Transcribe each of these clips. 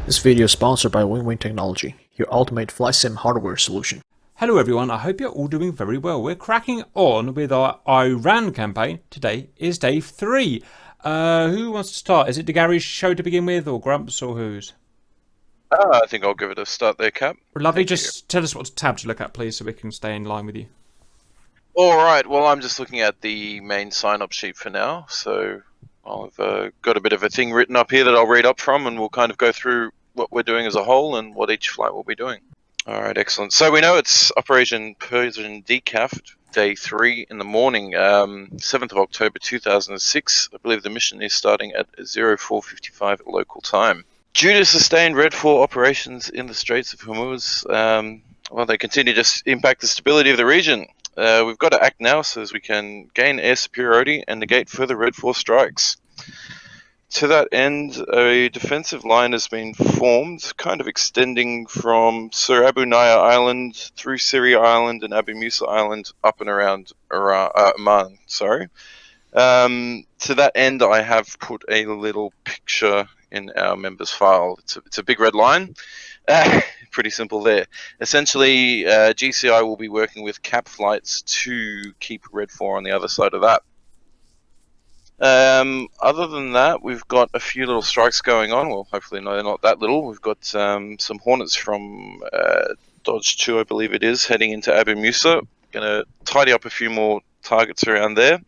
This video is sponsored by Wing Technology, your ultimate flight sim hardware solution. Hello everyone, I hope you're all doing very well. We're cracking on with our Iran campaign. Today is day 3. Who wants to start? Is it DeGary's show to begin with, or Grumps, or whose? I think I'll give it a start there, Cap. Lovely, just tell us what tab to look at, please, so we can stay in line with you. Alright, well, I'm just looking at the main sign-up sheet for now, so I've got a bit of a thing written up here that I'll read up from, and we'll kind of go through what we're doing as a whole and what each flight will be doing. Alright, excellent. So we know it's Operation Persian Decaf, day 3 in the morning, 7th of October 2006. I believe the mission is starting at 04:55 local time. Due to sustained Redfor operations in the Straits of Hormuz, they continue to impact the stability of the region. We've got to act now so as we can gain air superiority and negate further Redfor strikes. To that end, a defensive line has been formed, kind of extending from Sir Abu Naya Island through Syria Island and Abu Musa Island up and around Oman. To that end, I have put a little picture in our members file. It's a big red line. Pretty simple there. Essentially, GCI will be working with cap flights to keep Redfor on the other side of that. Other than that, we've got a few little strikes going on. Well, hopefully no, they're not that little. We've got some Hornets from Dodge 2, I believe it is, heading into Abu Musa. Going to tidy up a few more targets around there.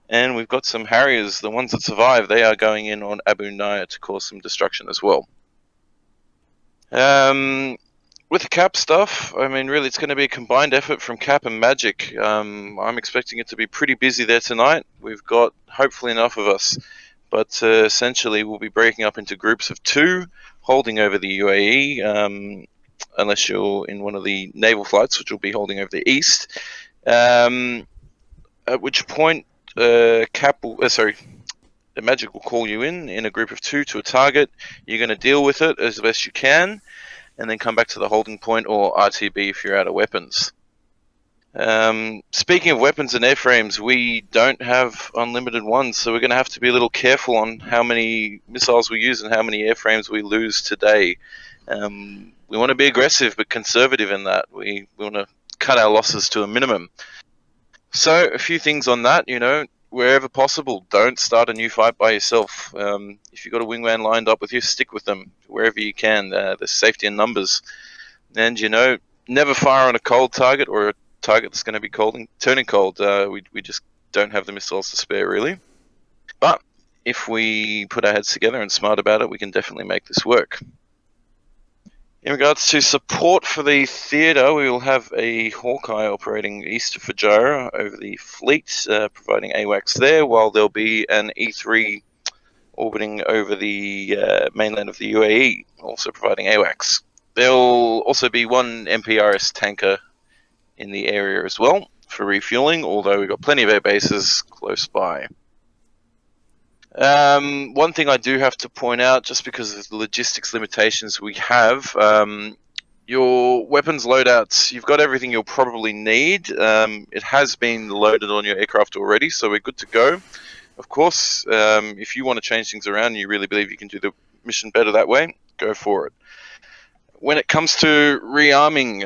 And we've got some Harriers, the ones that survive. They are going in on Abu Naya to cause some destruction as well. With the cap stuff, I mean, really, it's going to be a combined effort from cap and magic. I'm expecting it to be pretty busy there tonight. We've got hopefully enough of us, but essentially we'll be breaking up into groups of 2, holding over the UAE, unless you're in one of the naval flights, which will be holding over the east. At which point, the magic will call you in a group of 2 to a target. You're going to deal with it as best you can, and then come back to the holding point or RTB if you're out of weapons. Speaking of weapons and airframes, we don't have unlimited ones, so we're going to have to be a little careful on how many missiles we use and how many airframes we lose today. We want to be aggressive but conservative in that. We want to cut our losses to a minimum. So, a few things on that, wherever possible, don't start a new fight by yourself. If you've got a wingman lined up with you, stick with them wherever you can. There's safety in numbers. And, never fire on a cold target or a target that's going to be turning cold. We just don't have the missiles to spare, really. But if we put our heads together and smart about it, we can definitely make this work. In regards to support for the theatre, we will have a Hawkeye operating east of Fujairah over the fleet, providing AWACS there, while there'll be an E3 orbiting over the mainland of the UAE, also providing AWACS. There'll also be one MPRS tanker in the area as well for refueling, although we've got plenty of air bases close by. One thing I do have to point out, just because of the logistics limitations we have, your weapons loadouts, you've got everything you'll probably need. It has been loaded on your aircraft already, so we're good to go. Of course, if you want to change things around and you really believe you can do the mission better that way, go for it. When it comes to rearming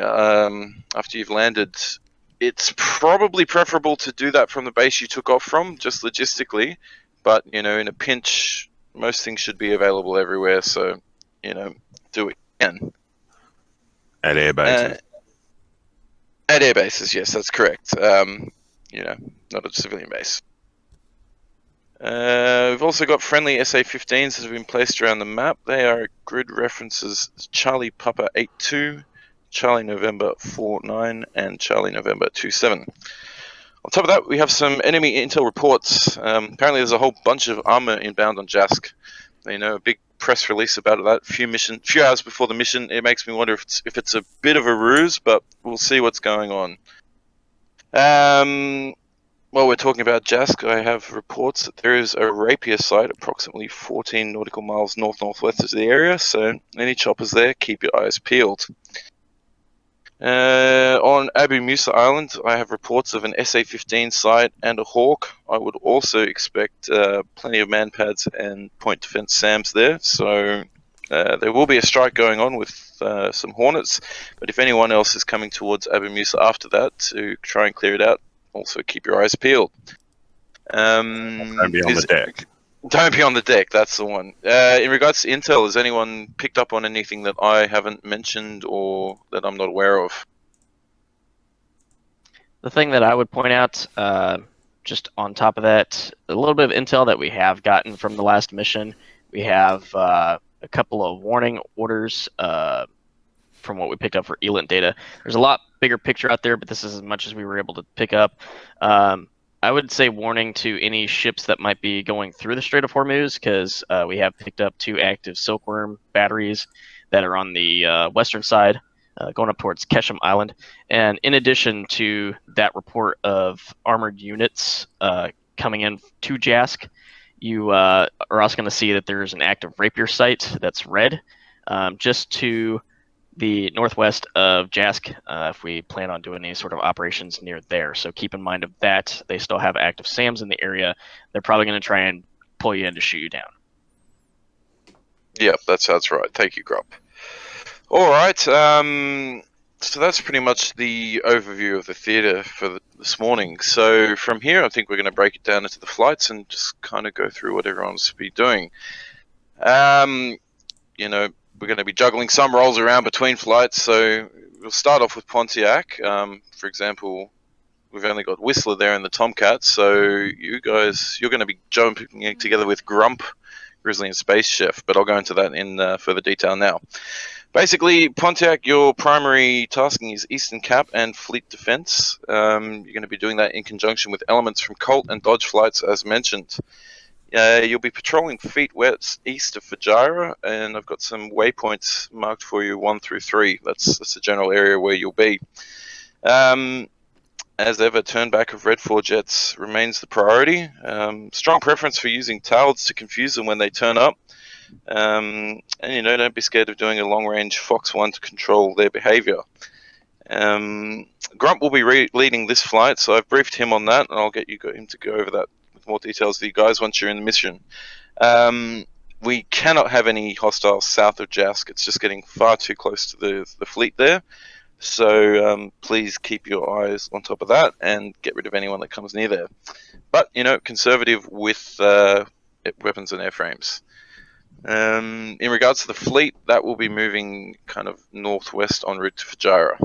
after you've landed, it's probably preferable to do that from the base you took off from, just logistically. But, in a pinch, most things should be available everywhere, so, do what you can. At air bases? At air bases, yes, that's correct. Not a civilian base. We've also got friendly SA-15s that have been placed around the map. They are grid references Charlie Papa 82, Charlie November 49, and Charlie November 27. On top of that, we have some enemy intel reports. Apparently there's a whole bunch of armor inbound on Jask. A big press release about that few hours before the mission. It makes me wonder if it's a bit of a ruse, but we'll see what's going on. While we're talking about Jask, I have reports that there is a rapier site approximately 14 nautical miles north-northwest of the area, so any choppers there, keep your eyes peeled. On Abu Musa Island, I have reports of an SA-15 site and a Hawk. I would also expect plenty of man pads and point defense SAMs there, so there will be a strike going on with some Hornets, but if anyone else is coming towards Abu Musa after that to try and clear it out, also keep your eyes peeled. Don't be on the deck. Don't be on the deck, that's the one. In regards to intel, has anyone picked up on anything that I haven't mentioned or that I'm not aware of? The thing that I would point out, just on top of that, a little bit of intel that we have gotten from the last mission. We have a couple of warning orders from what we picked up for ELINT data. There's a lot bigger picture out there, but this is as much as we were able to pick up. I would say warning to any ships that might be going through the Strait of Hormuz, because we have picked up 2 active Silkworm batteries that are on the western side, going up towards Keshem Island. And in addition to that report of armored units coming in to Jask, you are also going to see that there's an active Rapier site that's red, just to the northwest of Jask, if we plan on doing any sort of operations near there. So keep in mind of that. They still have active SAMs in the area. They're probably going to try and pull you in to shoot you down. Yep, that sounds right. Thank you, Grump. All right. So that's pretty much the overview of the theatre for this morning. So from here, I think we're going to break it down into the flights and just kind of go through what everyone's be doing. You know, we're going to be juggling some roles around between flights. So we'll start off with Pontiac. For example, we've only got Whistler there in the Tomcat. So you guys, you're going to be jumping together with Grump, Grizzly, and Space Chef. But I'll go into that in further detail now. Basically, Pontiac, your primary tasking is Eastern Cap and Fleet Defense. You're going to be doing that in conjunction with elements from Colt and Dodge flights, as mentioned. You'll be patrolling Fleet west east of Fajira, and I've got some waypoints marked for you, 1 through 3. That's the general area where you'll be. As ever, turnback of Redfor jets remains the priority. Strong preference for using Talds to confuse them when they turn up. And you know, don't be scared of doing a long-range Fox 1 to control their behavior. Grunt will be leading this flight, so I've briefed him on that, and I'll get him to go over that with more details with you guys once you're in the mission. We cannot have any hostiles south of Jask. It's just getting far too close to the fleet there. So please keep your eyes on top of that and get rid of anyone that comes near there. But, you know, conservative with weapons and airframes. In regards to the fleet, that will be moving kind of northwest en route to Fajira.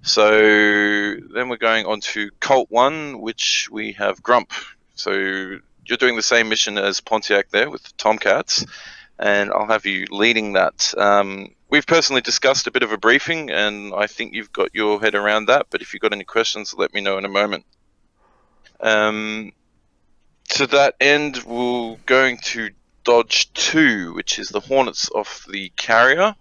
So then we're going on to Colt 1, which we have Grump. So you're doing the same mission as Pontiac there with the Tomcats, and I'll have you leading that. We've personally discussed a bit of a briefing, and I think you've got your head around that, but if you've got any questions, let me know in a moment. To that end, we're going to Dodge 2, which is the Hornets off the carrier.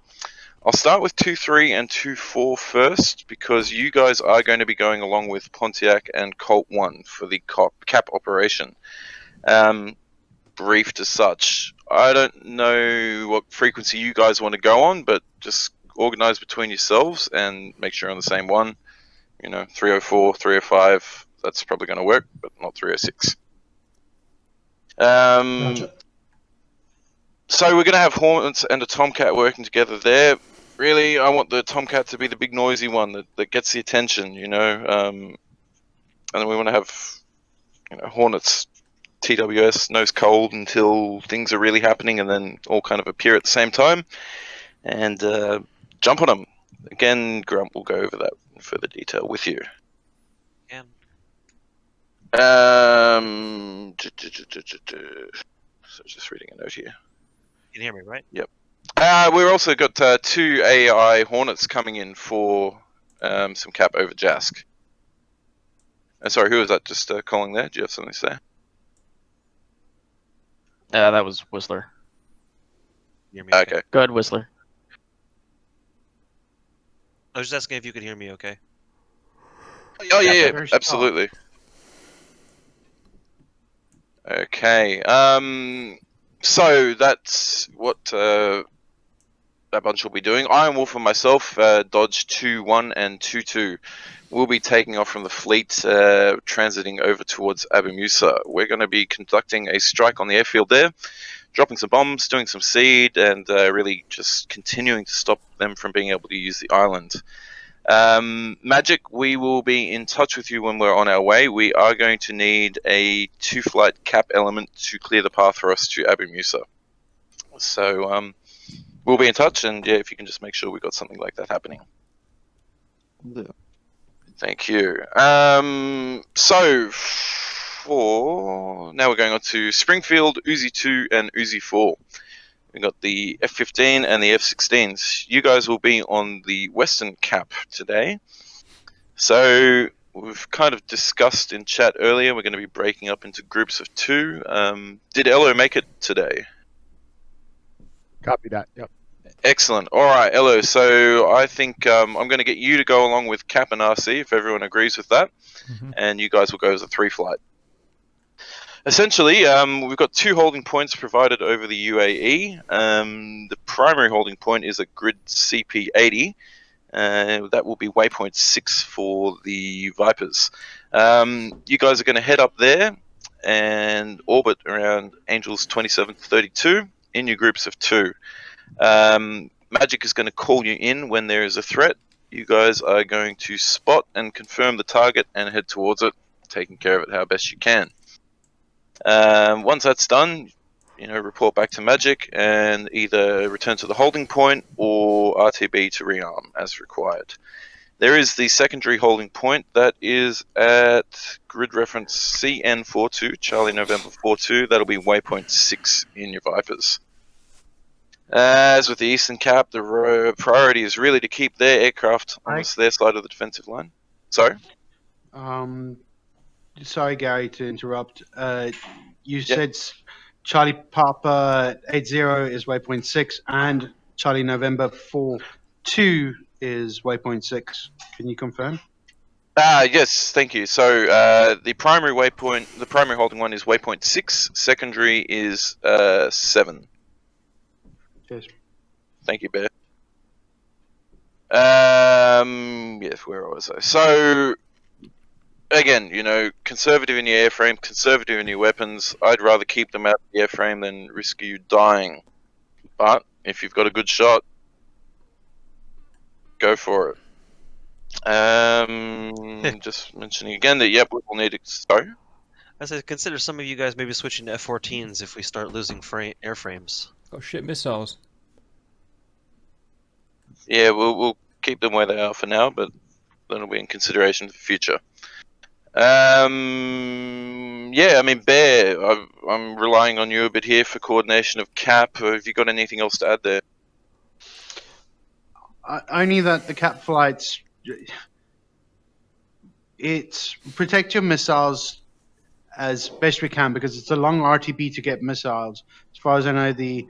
I'll start with 2-3 and 2-4 first, because you guys are going to be going along with Pontiac and Colt 1 for the cap operation. Briefed as such. I don't know what frequency you guys want to go on, but just organize between yourselves and make sure you're on the same one. You know, 304, 305, that's probably going to work, but not 306. Gotcha. So we're going to have Hornets and a Tomcat working together there. Really, I want the Tomcat to be the big noisy one that gets the attention, you know. And then we want to have, you know, Hornets, TWS, nose cold until things are really happening, and then all kind of appear at the same time and jump on them. Again, Grump will go over that in further detail with you. So just reading a note here. You can hear me, right? Yep. We've also got 2 AI Hornets coming in for some cap over Jask. Sorry, who was that just calling there? Do you have something to say? That was Whistler. You hear me? Okay. Go ahead, Whistler. I was just asking if you could hear me okay. Oh, yeah, very absolutely. Okay. So that's what that bunch will be doing. Iron Wolf and myself, Dodge 2-1 and 2-2, will be taking off from the fleet, transiting over towards Abu Musa. We're going to be conducting a strike on the airfield there dropping some bombs, doing some seed, and really just continuing to stop them from being able to use the island. Magic, we will be in touch with you when we're on our way. We are going to need a 2-flight cap element to clear the path for us to Abu Musa. So we'll be in touch, and yeah, if you can just make sure we got something like that happening. Yeah. Thank you. So for now, we're going on to Springfield, Uzi 2, and Uzi 4. We've got the F-15 and the F-16s. You guys will be on the Western Cap today. So we've kind of discussed in chat earlier, we're going to be breaking up into groups of 2. Did Elo make it today? Copy that. Yep. Excellent. All right, Elo. So I think I'm going to get you to go along with Cap and RC, if everyone agrees with that. And you guys will go as a 3-flight. Essentially, we've got 2 holding points provided over the UAE. The primary holding point is at grid CP80. That will be waypoint 6 for the Vipers. You guys are going to head up there and orbit around Angels 2732 in your groups of 2. Magic is going to call you in when there is a threat. You guys are going to spot and confirm the target and head towards it, taking care of it how best you can. Once that's done, report back to Magic and either return to the holding point or RTB to rearm as required. There is the secondary holding point that is at grid reference CN42, Charlie November 42. That'll be waypoint 6 in your Vipers. As with the Eastern Cap, the priority is really to keep their aircraft on their side of the defensive line. Sorry? Sorry, Gary, to interrupt. You said Charlie Papa 80 is waypoint 6 and Charlie November 42 is waypoint 6. Can you confirm? Yes, thank you. So the primary holding one is waypoint 6. Secondary is 7. Cheers. Thank you, Bear. Yes, where was I? So again, conservative in your airframe, conservative in your weapons. I'd rather keep them out of the airframe than risk you dying. But if you've got a good shot, go for it. Just mentioning again that, yep, we'll need to... Sorry? I said consider some of you guys maybe switching to F-14s if we start losing airframes. Got shit missiles. Yeah, we'll keep them where they are for now, but that'll be in consideration for the future. Yeah, I mean, Bear, I'm relying on you a bit here for coordination of Cap. Have you got anything else to add there? Only that the Cap flights, it's protect your missiles as best we can because it's a long RTB to get missiles. As far as I know, the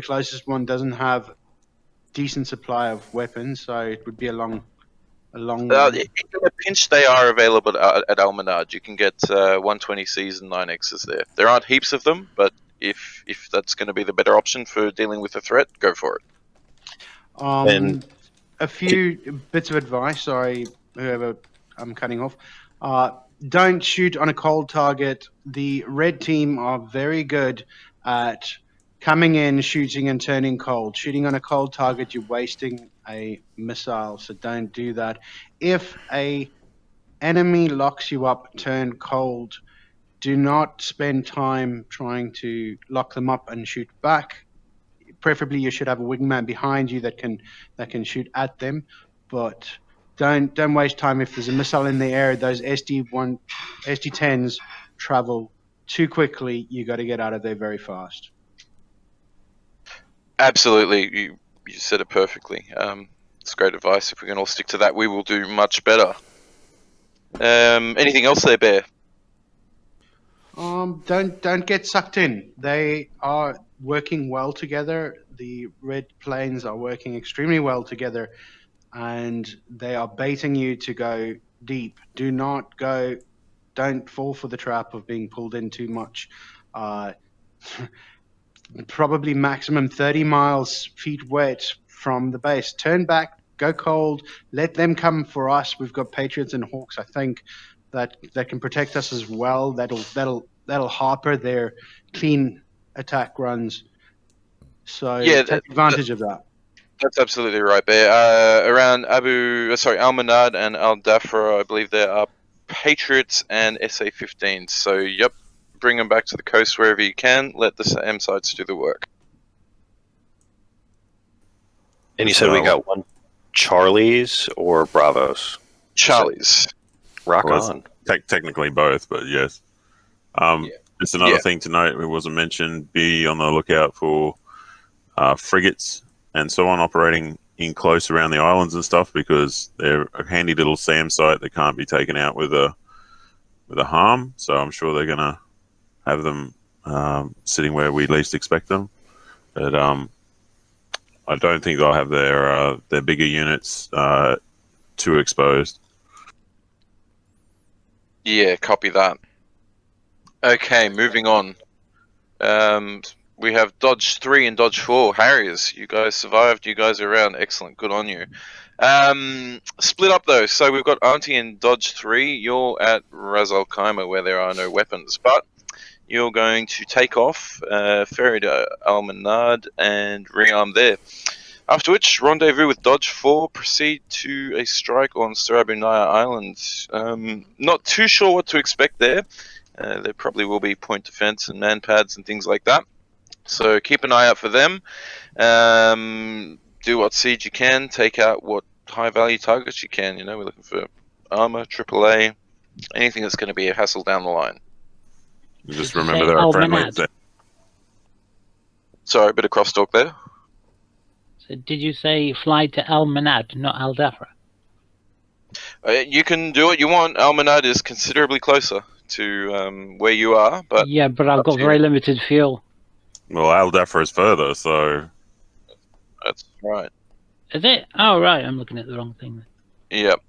closest one doesn't have decent supply of weapons, so it would be a long. In a pinch, they are available at Al Manad. You can get 120Cs and 9Xs there. There aren't heaps of them, but if that's going to be the better option for dealing with a threat, go for it. A few bits of advice. Sorry, whoever I'm cutting off. Don't shoot on a cold target. The red team are very good at coming in, shooting, and turning cold. Shooting on a cold target, you're wasting a missile, so don't do that. If a enemy locks you up, turn cold, do not spend time trying to lock them up and shoot back. Preferably, you should have a wingman behind you that can shoot at them, but don't waste time. If there's a missile in the air, those SD-10s travel too quickly. You got to get out of there very fast. Absolutely, you said it perfectly. It's great advice. If we can all stick to that, we will do much better. Anything else there, Bear? Don't get sucked in. They are working well together. The red planes are working extremely well together, and they are baiting you to go deep. Don't fall for the trap of being pulled in too much. Probably maximum 30 miles feet wet from the base. Turn back, go cold, let them come for us. We've got Patriots and Hawks, I think, that can protect us as well. That'll harper their clean attack runs. So Yeah, take advantage of that. That's absolutely right, Bear. Around Al Manad and Al Dafra, I believe there are Patriots and SA-15s. So, yep, bring them back to the coast wherever you can. Let the M sites do the work. And you said we got one Charlies or Bravos? Charlies. Rock Well, on. Technically both, but yes. Just another thing to note, it wasn't mentioned, be on the lookout for frigates and so on operating in close around the islands and stuff, because they're a handy little SAM site that can't be taken out with a harm. So I'm sure they're going to have them sitting where we least expect them. But I don't think they'll have their bigger units too exposed. Yeah, copy that. Okay, moving on. We have Dodge 3 and Dodge 4 Harriers. You guys survived. You guys are around. Excellent. Good on you. Split up though. So we've got Auntie and Dodge 3. You're at Ras Al Khaimah where there are no weapons, but you're going to take off, ferry to Al Manad and rearm there. After which, rendezvous with Dodge 4, proceed to a strike on Surabaya Island. Not too sure what to expect there. There probably will be point defense and man pads and things like that. So keep an eye out for them. Do what siege you can. Take out what high value targets you can. You know, we're looking for armor, AAA, anything that's going to be a hassle down the line. Just remember there are friendlies there. Sorry, a bit of crosstalk there. So did you say fly to Al Manad, not Al Dafra? You can do what you want. Al Manad is considerably closer to where you are, but yeah, but I've got very limited fuel. Well, Al Dafra is further, so that's right. Is it? Oh, right. I'm looking at the wrong thing. Yep.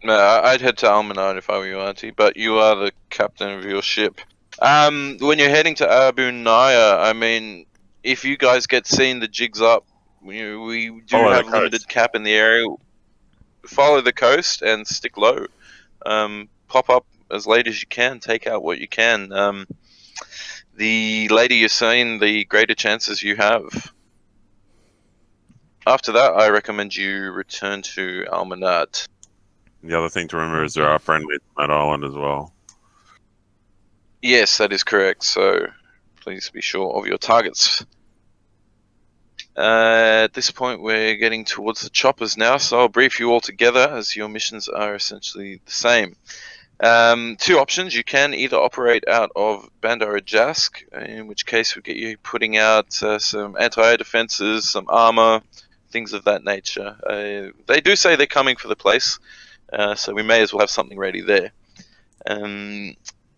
No, I'd head to Al Manad if I were you, Auntie, but you are the captain of your ship. When you're heading to Abu Naya, I mean, if you guys get seen, the jig's up. We do have limited cap in the area. Follow the coast and stick low. Pop up as late as you can. Take out what you can. The later you're seen, the greater chances you have. After that, I recommend you return to Al Manad. The other thing to remember is there are friendlies on that island as well. Yes, that is correct. So please be sure of your targets. At this point, we're getting towards the choppers now, so I'll brief you all together as your missions are essentially the same. Two options. You can either operate out of Bandar Jask, in which case we get you putting out some anti-air defenses, some armor, things of that nature. They do say they're coming for the place, so we may as well have something ready there.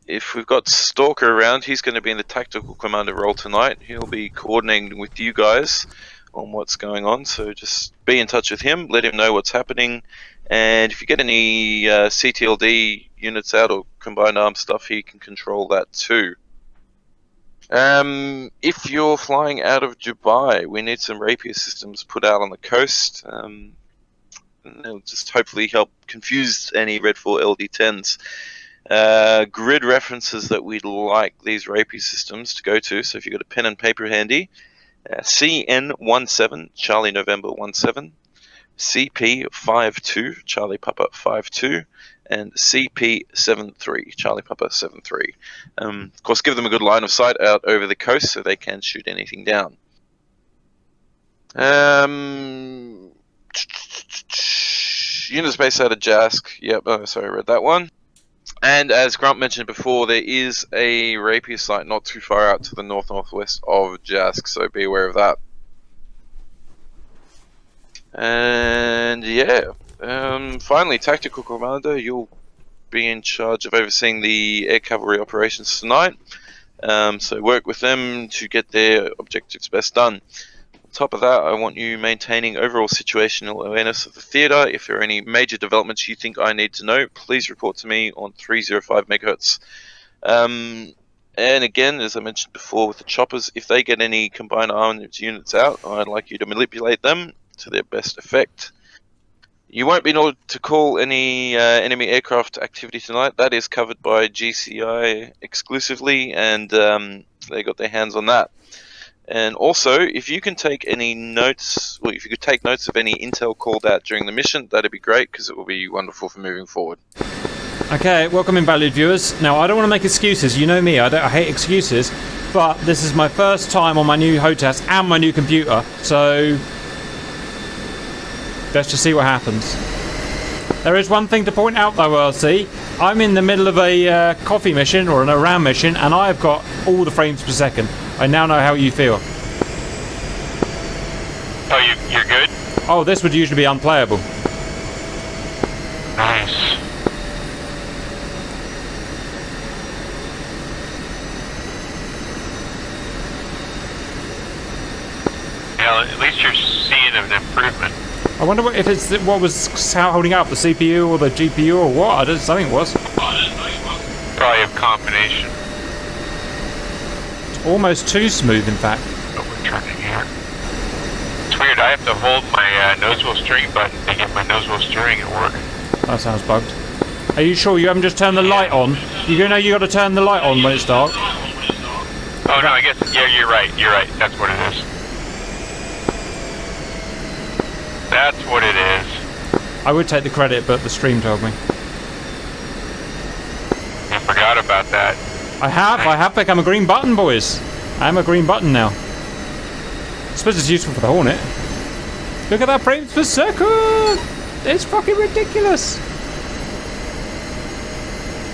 If we've got Stalker around, he's going to be in the tactical commander role tonight. He'll be coordinating with you guys on what's going on, so just be in touch with him, let him know what's happening, and if you get any CTLD units out or combined arms stuff, he can control that too. If you're flying out of Dubai, we need some rapier systems put out on the coast. They'll just hopefully help confuse any Redfor LD10s. Grid references that we'd like these rapier systems to go to, so if you've got a pen and paper handy, CN17 Charlie November 17, CP52 Charlie Papa 52, and CP73 Charlie Papa 73. Of course, give them a good line of sight out over the coast so they can shoot anything down. Unit space out of Jask. Yep, oh, sorry, I read that one. And as Grant mentioned before, there is a rapier site not too far out to the north-northwest of Jask, so be aware of that. And yeah, finally, Tactical Commander, you'll be in charge of overseeing the air cavalry operations tonight. So work with them to get their objectives best done. On top of that, I want you maintaining overall situational awareness of the theatre. If there are any major developments you think I need to know, please report to me on 305 megahertz. And again, as I mentioned before with the choppers, if they get any combined arms units out, I'd like you to manipulate them to their best effect. You won't be able to call any enemy aircraft activity tonight. That is covered by GCI exclusively, and they got their hands on that. And also, if you can take any notes, well, if you could take notes of any intel called out during the mission, that'd be great, because it will be wonderful for moving forward. Okay, welcome in, valued viewers. Now, I don't want to make excuses. You know me, I hate excuses. But this is my first time on my new HOTAS and my new computer, so let's just see what happens. There is one thing to point out, though, LC. I'm in the middle of a coffee mission, or an around mission, and I've got all the frames per second. I now know how you feel. Oh, you're good? Oh, this would usually be unplayable. Nice. Yeah, at least you're seeing an improvement. I wonder if it's what was holding up, the CPU or the GPU or what? I don't think it was. Probably a combination. It's almost too smooth, in fact. But we're turning here. It's weird, I have to hold my nose wheel steering button to get my nose wheel steering at work. That sounds bugged. Are you sure you haven't just turned the light on? You know you got to turn the light on when it's dark. Oh no, I guess, yeah, you're right, that's what it is. That's what it is. I would take the credit, but the stream told me. I forgot about that. I have become a green button, boys. I am a green button now. I suppose it's useful for the Hornet. Look at that frames per second! It's fucking ridiculous!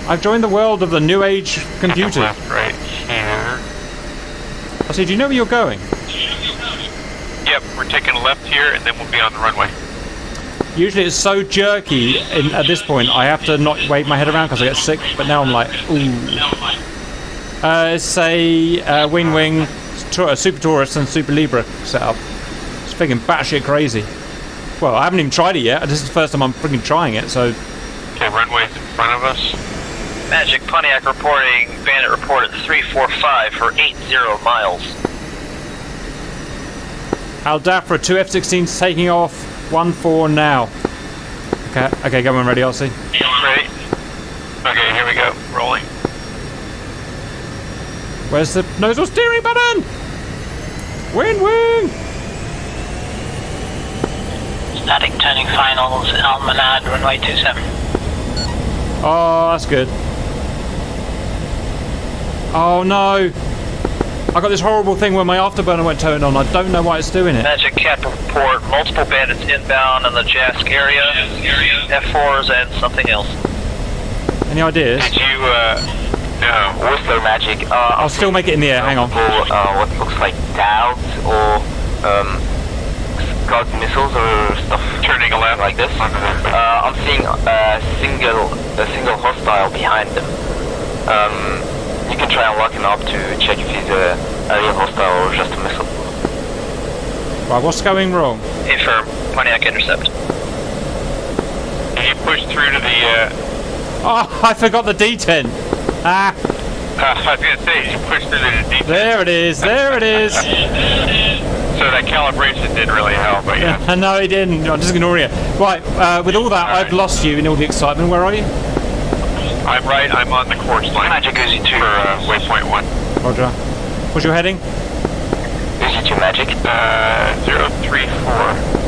I've joined the world of the new age computer. Left, right here. I said, do you know where you're going? Yep, we're taking a left here, and then we'll be on the runway. Usually it's so jerky at this point, I have to not wave my head around because I get sick, but now I'm like, ooh. It's a wing, Super Taurus and Super Libra setup. It's freaking batshit crazy. Well, I haven't even tried it yet. This is the first time I'm freaking trying it, so... Okay, runway's in front of us. Magic Pontiac reporting, Bandit report at 345 for 80 miles. Al Dafra, 2 F-16s taking off, 1-4 now. Okay, go on, ready, RC. Ready? Okay, here we go, rolling. Where's the nozzle steering button? Wing! Static turning finals, Almanad, runway 27. Oh, that's good. Oh no! I got this horrible thing where my afterburner won't turn on. I don't know why it's doing it. Magic Cap report, multiple bandits inbound in the Jask area, F4s and something else. Any ideas? Did you, no. Whistler Magic, I'll still make it in the air, hang on. What looks like doubts or, Scud missiles or stuff. Turning left like this. I'm seeing a single hostile behind them. You can try and lock him up to check if he's a real hostile or just a missile. Right, what's going wrong? Affirm, Pontiac intercept. Can you push through to the, Oh, I forgot the D10. Ah. I was gonna say, you push through the deep. There it is. So that calibration didn't really help, but yeah. No, it didn't. I'm just ignoring it. Right, with all that, I've lost you in all the excitement. Where are you? I'm on the course line. Magic Uzi 2. For waypoint 1. Roger. What's your heading? Uzi 2 Magic. 034.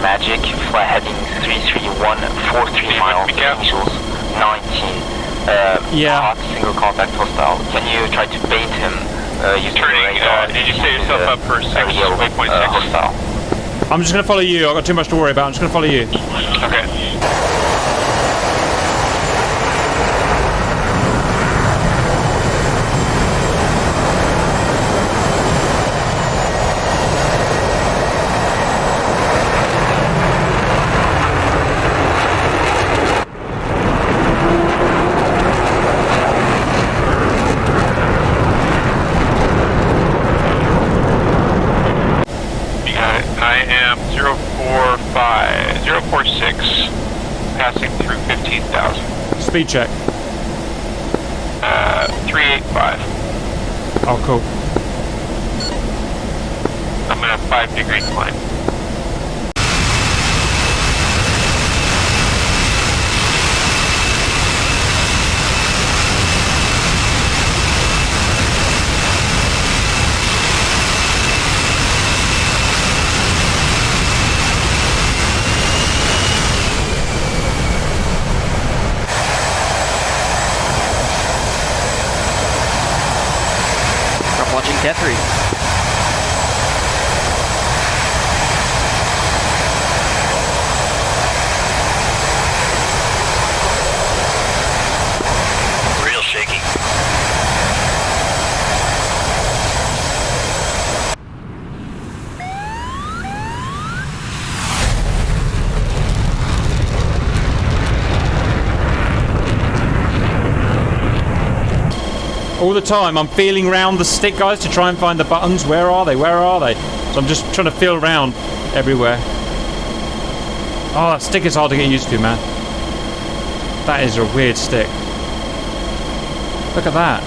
Magic, flight heading 33143 miles, initials 19. Yeah. Hot single contact hostile. Can you try to bait him? Using Turning, radar? did you set yourself up for 6, waypoint 6? Hostile. I'm just going to follow you. I've got too much to worry about. I'm just going to follow you. Okay. passing through 15,000. Speed check. 385. Oh, cool. I'm in a 5-degree climb. Stop watching Cat3. Real shaky. All the time I'm feeling around the stick, guys, to try and find the buttons. Where are they? Where are they? So I'm just trying to feel around everywhere. Oh, that stick is hard to get used to, man. That is a weird stick. Look at that.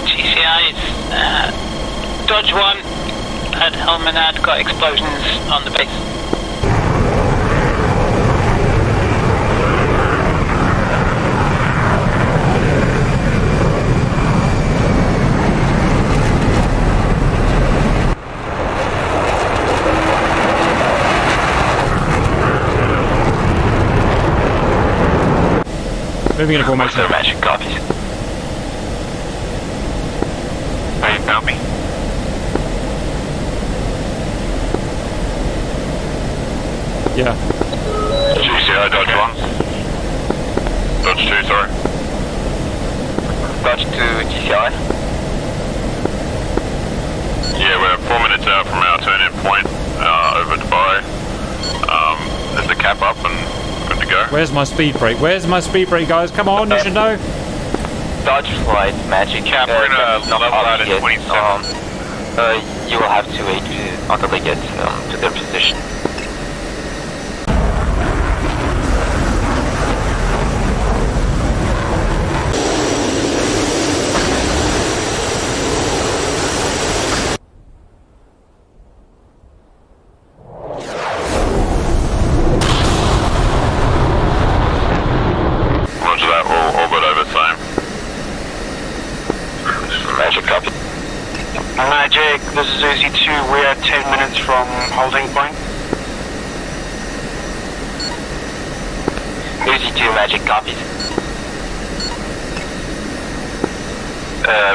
GCI's Dodge 1 at Helmanad got explosions on the base. Moving into formation. Magic copies. Oh, you found me? Yeah. GCI Dodge 1. Dodge 2, sorry. Dodge to GCI. Yeah, we're 4 minutes out from our turn-in point over Dubai. There's the cap up and good to go. Where's my speed brake? Where's my speed brake, guys? Come on, you should know. Dodge flight magic. Cap, we're gonna level out at 27. You will have to wait until they get to their position. Roger that, we'll orbit over same. Magic copy. Magic, this is Uzi 2, we're 10 minutes from holding point. Uzi 2 magic copies.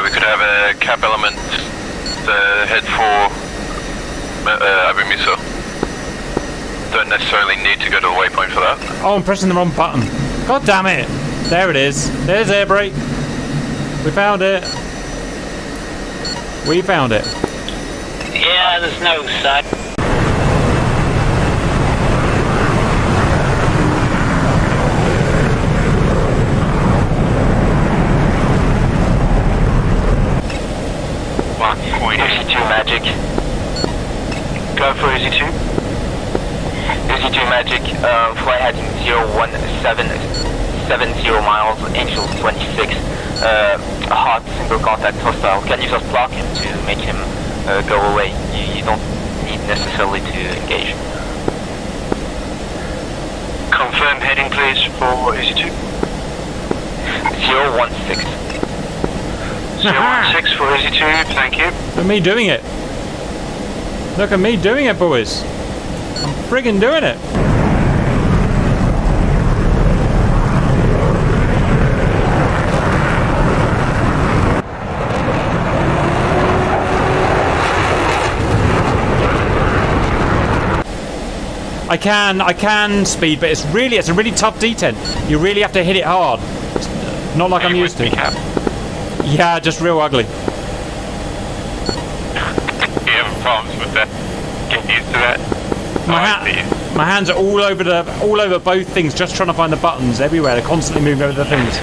We could have a cap element head for Abu Musa. Don't necessarily need to go to the waypoint for that. Oh, I'm pressing the wrong button. God damn it. There it is. There's air brake. We found it. We found it. Yeah, there's no side. Uzi 2 magic. Go for Uzi 2. Uzi 2 magic, flight heading 01770 miles, Angels 26. Hot single contact hostile. Can you just block him to make him go away? You don't need necessarily to engage. Confirm heading please for Uzi 2. 016. 016 for Uzi 2, thank you. Look at me doing it. Look at me doing it, boys. I'm friggin' doing it. I can speed, but it's a really tough detent. You really have to hit it hard. It's not like I'm used to. Yeah, just real ugly. You have problems with that? Get used to that? My hands are all over both things, just trying to find the buttons everywhere. They're constantly moving over the things.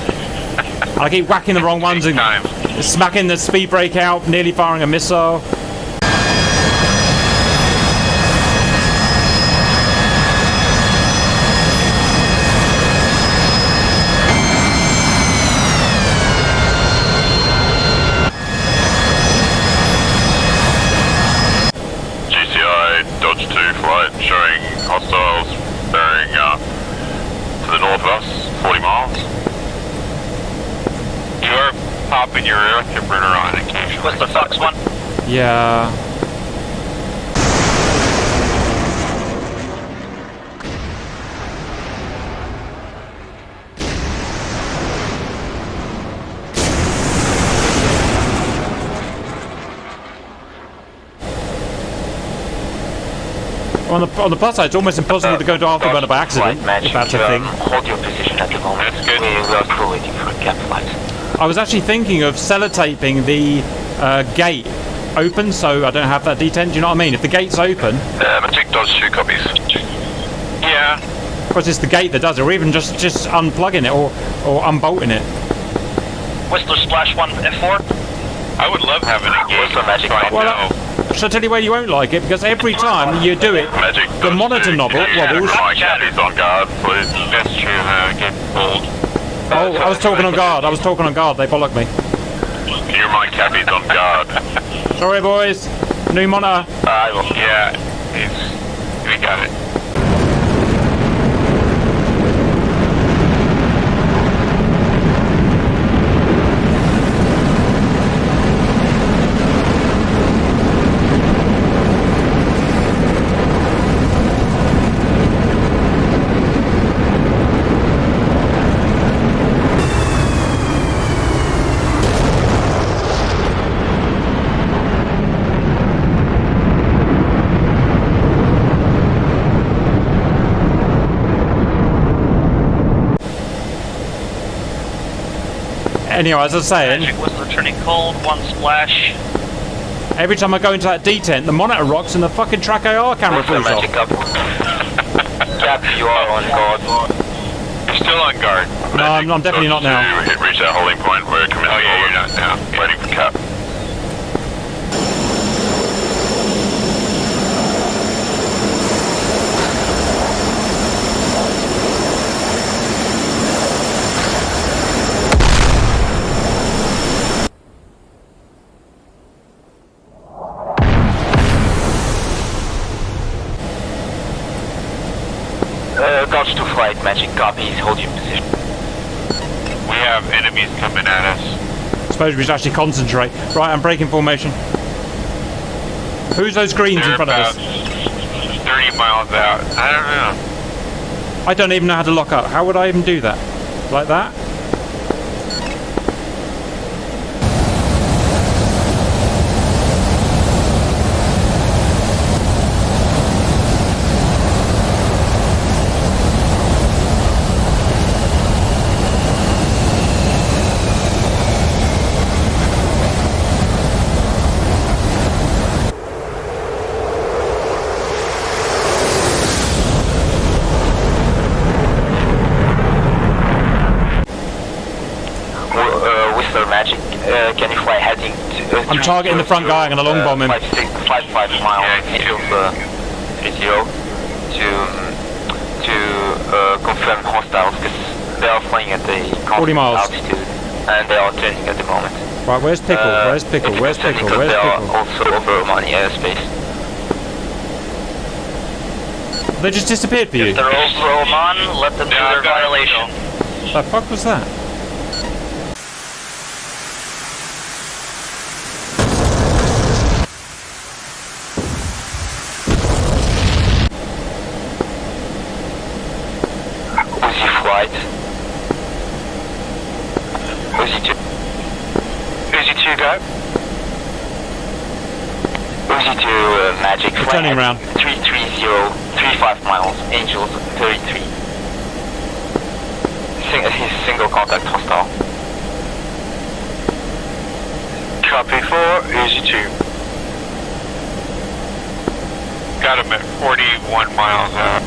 And I keep whacking the wrong ones and smacking the speed brake out, nearly firing a missile. hostiles bearing to the north of us, 40 miles. You are popping your earth burner on occasionally. What's the Fox one? Yeah. On the plus side, it's almost impossible to go to afterburner by accident, if that's a thing. Hold your position at the moment. That's good. We are still waiting for a cap flight. I was actually thinking of sellotaping the gate open, so I don't have that detent. Do you know what I mean? If the gate's open, Magic Dodge 2 copies. Yeah. of course it's the gate that does it, or even just unplugging it or unbolting it. Whistler Splash 1 F4. I would love having a game. Whistler Magic right Well, now. Shall I tell you where you won't like it? Because every time you do it, Magic the Dodge monitor 2. knob wobbles. My captain's on guard, please. That's true, get pulled. Oh, I was talking on guard. They bollocked me. Your mind captain's on guard. Sorry, boys. New monitor. Yeah, we got it. Anyway, as I was saying, Magic Whistler turning cold, 1 splash. every time I go into that detent, the monitor rocks and the fucking track AR camera Whistler pulls off. Magic up. Cap, you are on guard. You're still on guard. No, I'm definitely not now. Reach that holding point. We're coming. Oh yeah, you're not now. Waiting for cap. Dodge to flight, Magic copies, hold your position. We have enemies coming at us. Suppose we should actually concentrate. Right, I'm breaking formation. Who's those greens in front of us? 30 miles out. I don't know. I don't even know how to lock up. How would I even do that? Like that? Whistler Magic, can you fly heading to... I'm targeting the front guy. I'm going to long bomb him. 5 miles, angels 30 to confirm hostiles, because they are flying at the 40 miles. altitude, and they are turning at the moment. Right, where's Pickle? Where's Pickle? Where's Pickle? Where's They are Pickle? also over Omani airspace. They just disappeared for you. If they're over Oman, let them do their violation. The fuck was that? Uzi flight. Uzi 2. Uzi 2 go. Uzi 2 Magic flight. Turning around. 330, 35 miles, Angels 33. He's single contact hostile. Copy 4, Uzi 2. Got him at 41 miles out.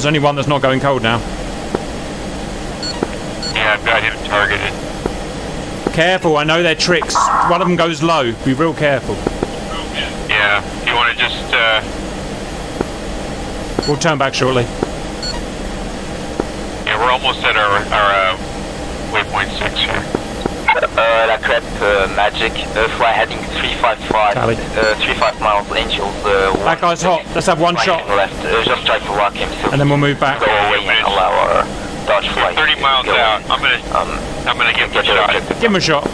There's only one that's not going cold now. Yeah, I've got him targeted. Careful, I know their tricks. One of them goes low. Be real careful. Yeah, you want to just, We'll turn back shortly. yeah, we're almost at our waypoint 6 here. La crêpe magic, fly heading 355, 35 miles angels. That guy's hot. Let's have one shot. Left, just try to lock him. So And then we'll move back. Go away and allow our dodge flight. 30 miles out. I'm gonna give him a shot. Give him a shot.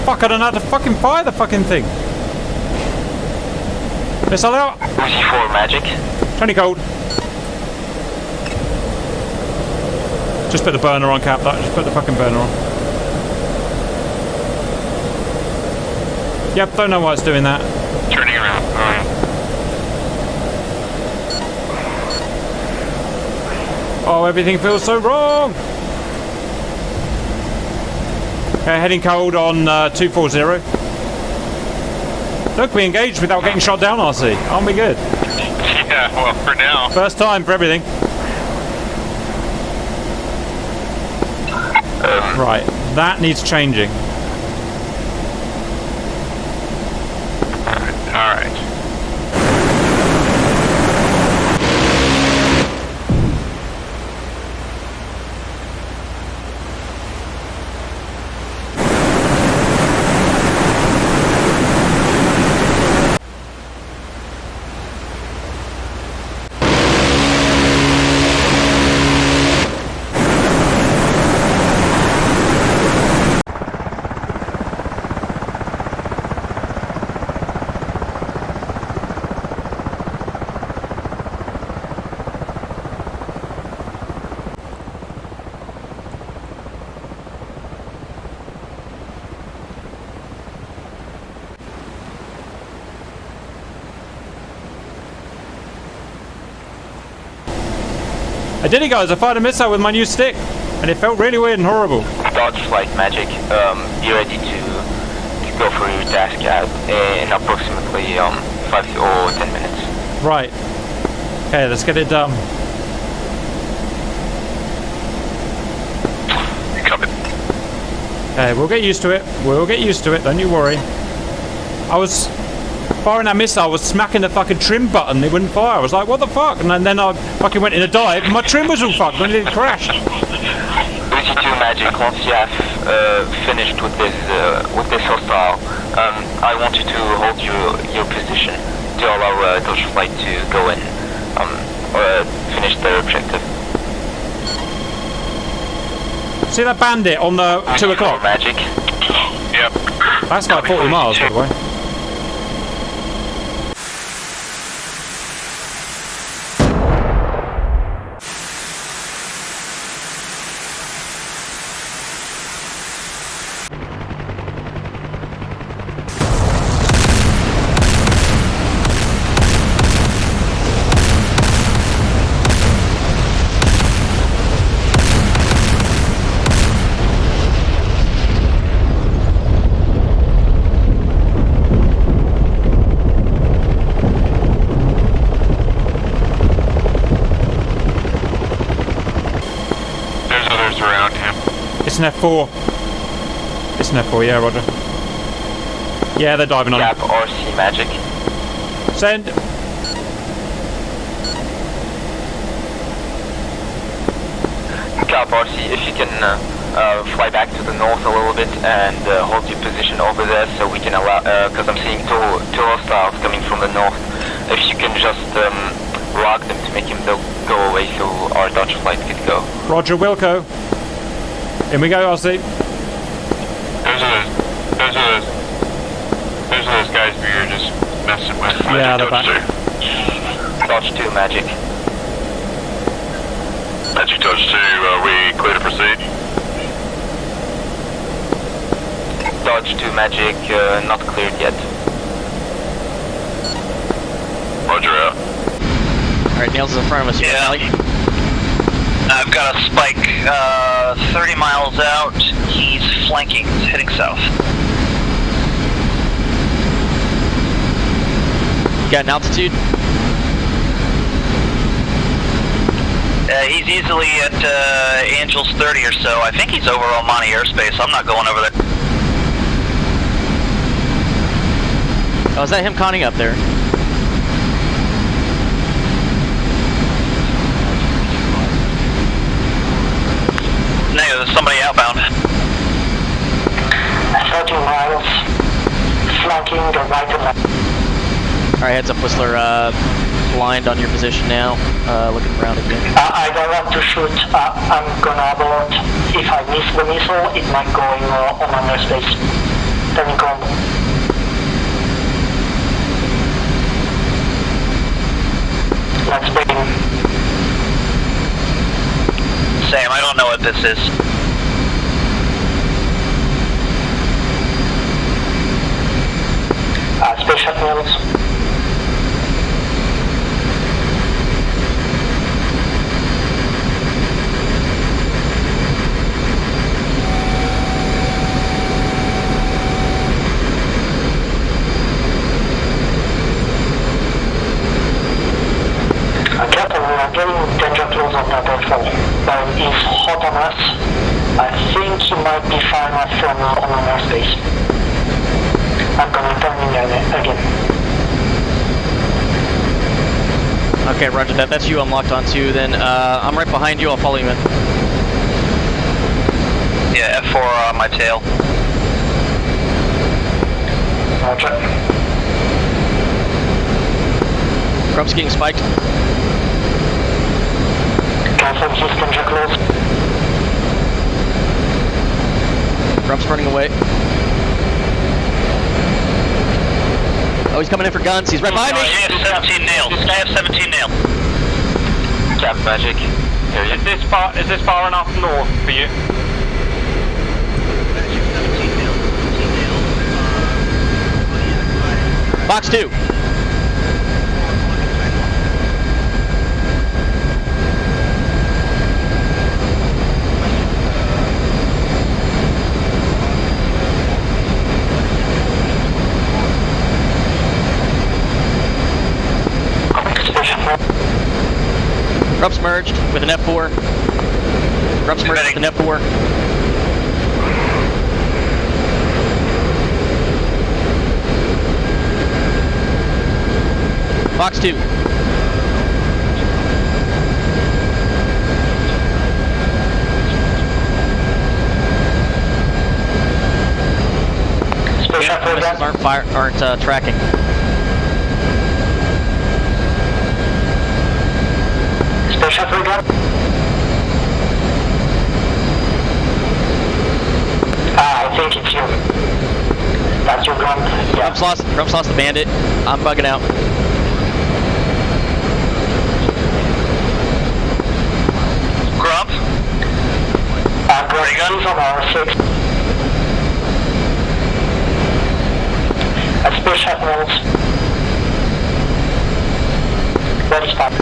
Fuck, I don't know how to fucking fire the fucking thing. Missile out. Uzi 4 magic. Tony cold. Just put the burner on, Cap. Just put the fucking burner on. Yep, don't know why it's doing that. Turning around. Oh, everything feels so wrong. Heading cold on 240. Look, we engaged without getting shot down, RC. Aren't we good? Yeah, well, for now. First time for everything. Right, that needs changing. Alright. I did it, guys. I fired a missile with my new stick, and it felt really weird and horrible. Dodge flight magic. Be ready to go for your task in approximately 5 or 10 minutes. Right. Okay, let's get it done. Coming. Okay, we'll get used to it. We'll get used to it. Don't you worry. I was firing that missile. I was smacking the fucking trim button. It wouldn't fire. I was like, what the fuck? And then I fucking went in a dive, and my trim was all fucked. And it crashed. Uzi 2 magic. Once you have finished with this hostile, I want you to hold your position to allow Dodge flight to go in finish their objective. See that bandit on the 2 o'clock? Magic. Yep. That's like 40 miles, by the way. It's an F4. It's an F4, yeah, Roger. Yeah, they're diving on it. Gap RC magic. Send. Cap RC, if you can fly back to the north a little bit and hold your position over there so we can allow, because I'm seeing two hostiles coming from the north. If you can just lock them to make him go away so our Dodge flight could go. Roger, Wilco. In we go, RC. Those are those guys we were just messing with. Yeah, they're back. Dodge 2 magic. Magic Dodge 2, are we clear to proceed? Dodge approach to Magic, not cleared yet. Roger out. Alright, Nails is in front of us. Yeah. I've got a spike 30 miles out. He's flanking. He's heading south. Got an altitude? He's easily at Angels 30 or so. I think he's over Almani airspace. I'm not going over there. Oh, is that him conning up there? No, there's somebody outbound. 30 miles, flanking the right and left. Alright, heads up, Whistler. Blind on your position now. Looking around again. I don't want to shoot. I'm gonna abort. If I miss the missile, it might go in on my airspace. Turning on. Let's begin. Sam, I don't know what this is. Spaceship Nails. Captain, we are getting danger close on that Redfor. He's hot on us. I think he might be firing us from on our airspace. I'm gonna turn in again. Okay, roger that. That's you I'm locked onto. Then I'm right behind you. I'll follow you in. Yeah, F4 on my tail. Roger. Grump's getting spiked. Confirm he's danger close. Grump's running away. Oh, he's coming in for guns. He's right behind me. I have 17 nails. I have 17 nails. Cap Magic. Here you. Is this far enough north for you? Box 2. Grump's merged with an F4. Grump's merged with an F4. Box 2. Missiles aren't tracking. Special program. I think it's you. That's your Grump. Yeah. Grump's lost the bandit. I'm bugging out. Grump? Grump is on our 6. A special rolls. Ready stop.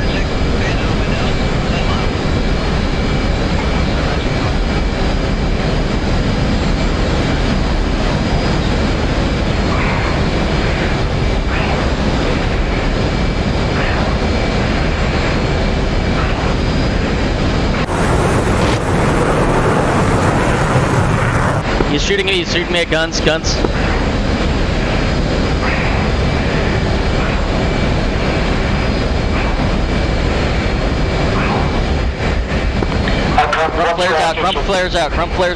He's shooting me at guns. Grump flares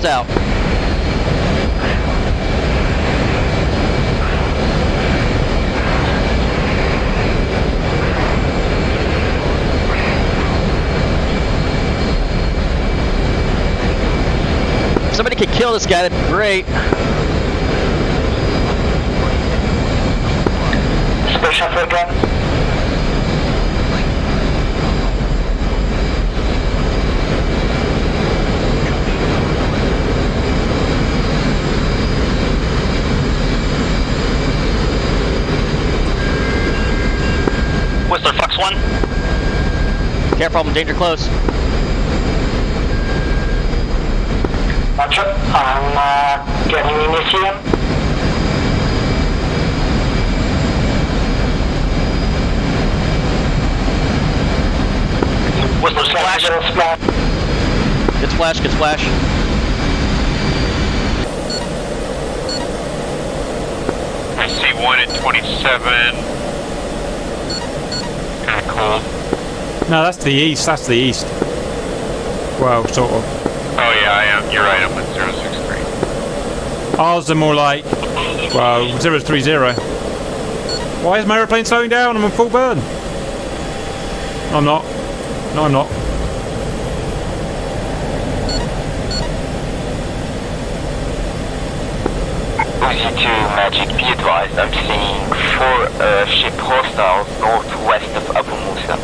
out. If somebody could kill this guy, that'd be great. Special program. Careful, I'm danger close. Roger, I'm getting initiative. Whistler splash. Good splash, good splash. I see one at 27. Kind of cold. No, that's the east. That's the east. Well, sort of. Oh yeah, I am. You're right. I'm at 063. Ours are more like, well, 030. Why is my aeroplane slowing down? I'm on full burn. No, I'm not. No, I'm not. Uzi 2 Magic, be advised, I'm seeing 4 ship hostiles northwest of Abu Musa.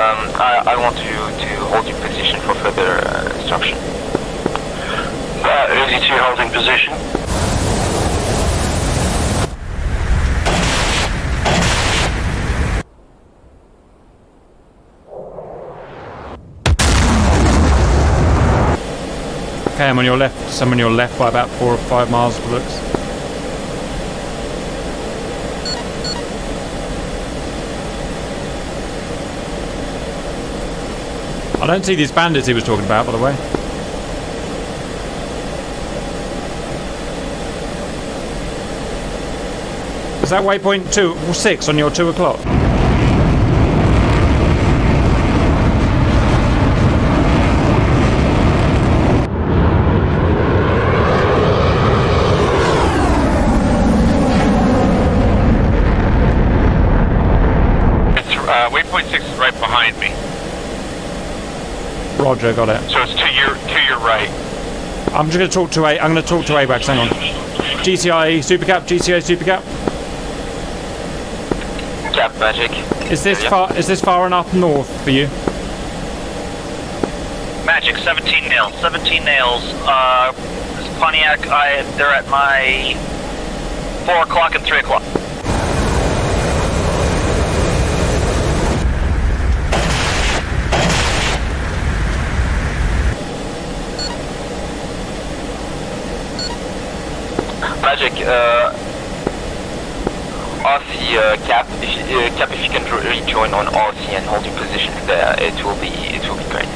I want you to hold your position for further instruction. Uzi 2 holding position. Okay, I'm on your left. So I'm on your left by about 4 or 5 miles of looks. I don't see these bandits he was talking about, by the way. Is that waypoint 2 or 6 on your 2 o'clock? Waypoint 6 is right behind me. Roger, got it. So it's to your right. I'm just going to talk to A. I'm going to talk to AWACS. Hang on. GCI Supercap. GCI Supercap. Cap Magic. Is this far? Is this far enough north for you? Magic 17 nails. 17 nails. This Pontiac. They're at my 4 o'clock and 3 o'clock. Magic, RC Cap, Cap, if you can rejoin on RC and hold your position there, it will be great.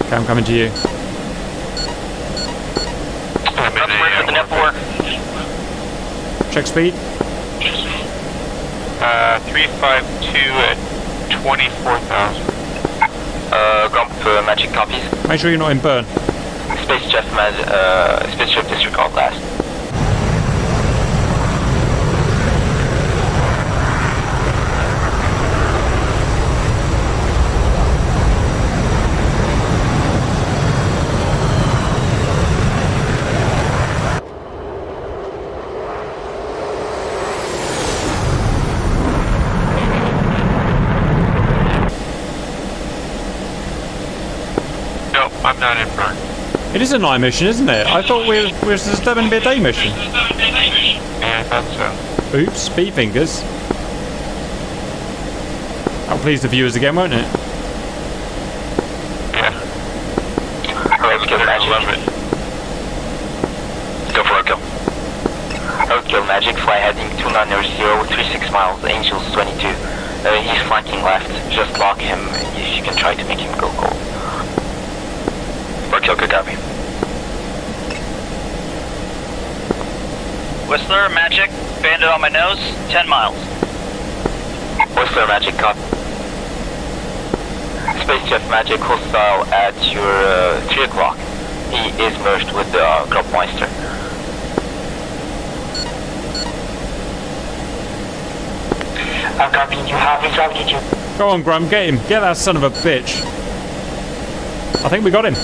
Okay, I'm coming to you. With the network. Check speed. 352 at 24,000. Grump Magic copies. Make sure you're not in burn. Space Chef disregard last. No, I'm not in burn. It is a night mission, isn't it? I thought we were determined to be a day mission. Yeah, I thought so. Oops, speed fingers. That'll please the viewers again, won't it? Yeah. Roadkill Magic. Go for a kill. Roadkill Magic, fly heading 2900, 36 miles, Angels 22. He's flanking left, just lock him if you can try to make him go cold. Roadkill, good copy. Whistler, Magic, bandit on my nose, 10 miles. Whistler Magic, copy. Space Chef Magic, hostile at your 3 o'clock. He is merged with the Grobmeister. I'm copying you. Have resolved you. Go on, Grum, get him. Get that son of a bitch. I think we got him.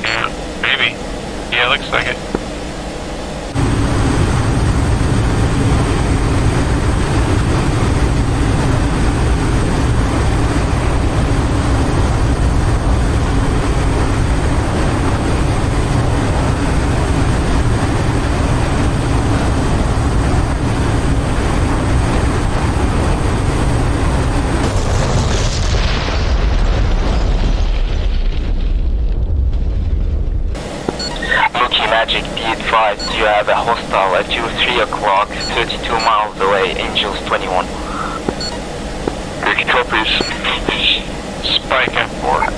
Yeah, maybe. Yeah, looks like it. advised, you have a hostile at 3 o'clock, 32 miles away, Angels 21. Ricky copies. Spike F4.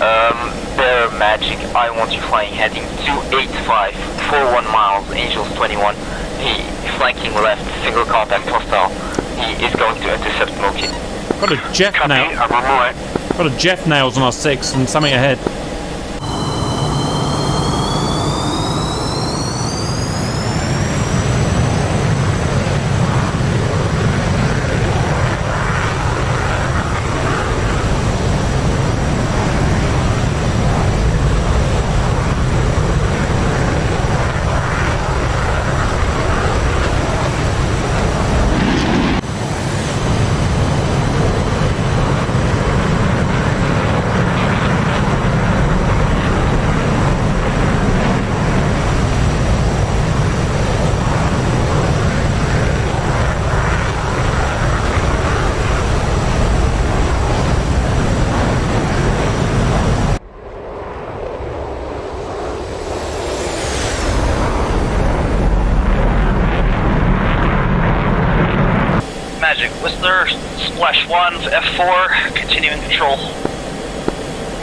Bear Magic, I want you flying heading 285, 41 miles, Angels 21. He flanking left, single contact hostile. He is going to intercept Moki. Got a Jeff nail. I'm on my way. Got a Jeff nails on our 6 and something ahead. Magic, Whistler, Splash 1, F4, continuing control.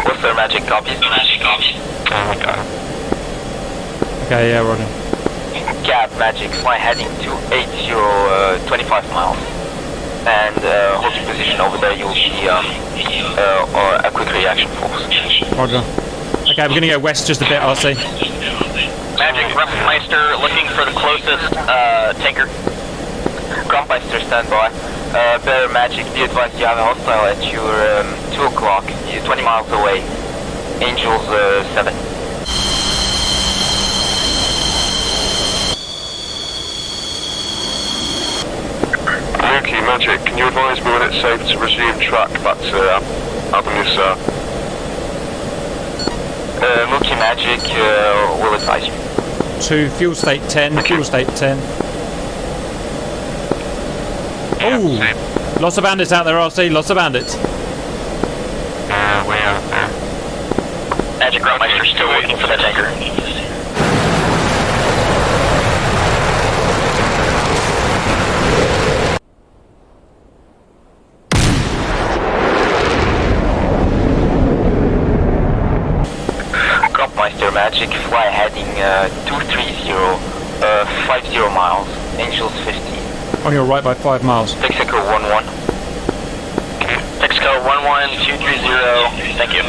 Whistler Magic, copies. Magic, copy. Oh my god. Okay, yeah, Roger. Gap Magic, fly heading to 80, 25 miles. And hold your position over there, you'll see or a quick reaction force. Roger. Okay, we're gonna go west just a bit, RC. Magic, Rumpmeister, looking for the closest tanker. Grumpmeister, stand by. Bear Magic, be advised you have a hostile at your 2 o'clock, 20 miles away. Angels 7. Mookie, Magic, can you advise me when it's safe to resume track back to Avenue Sir? Mookie Magic will advise you. To fuel state 10, fuel state 10. Oh, lots of bandits out there, RC, lots of bandits. Way out there. Magic, Rumpmeister, still looking for that tanker. Grumpmeister Magic, fly heading 230, 50 miles, Angels 15. On your right by 5 miles. Mexico 11. Mexico 11230, thank you.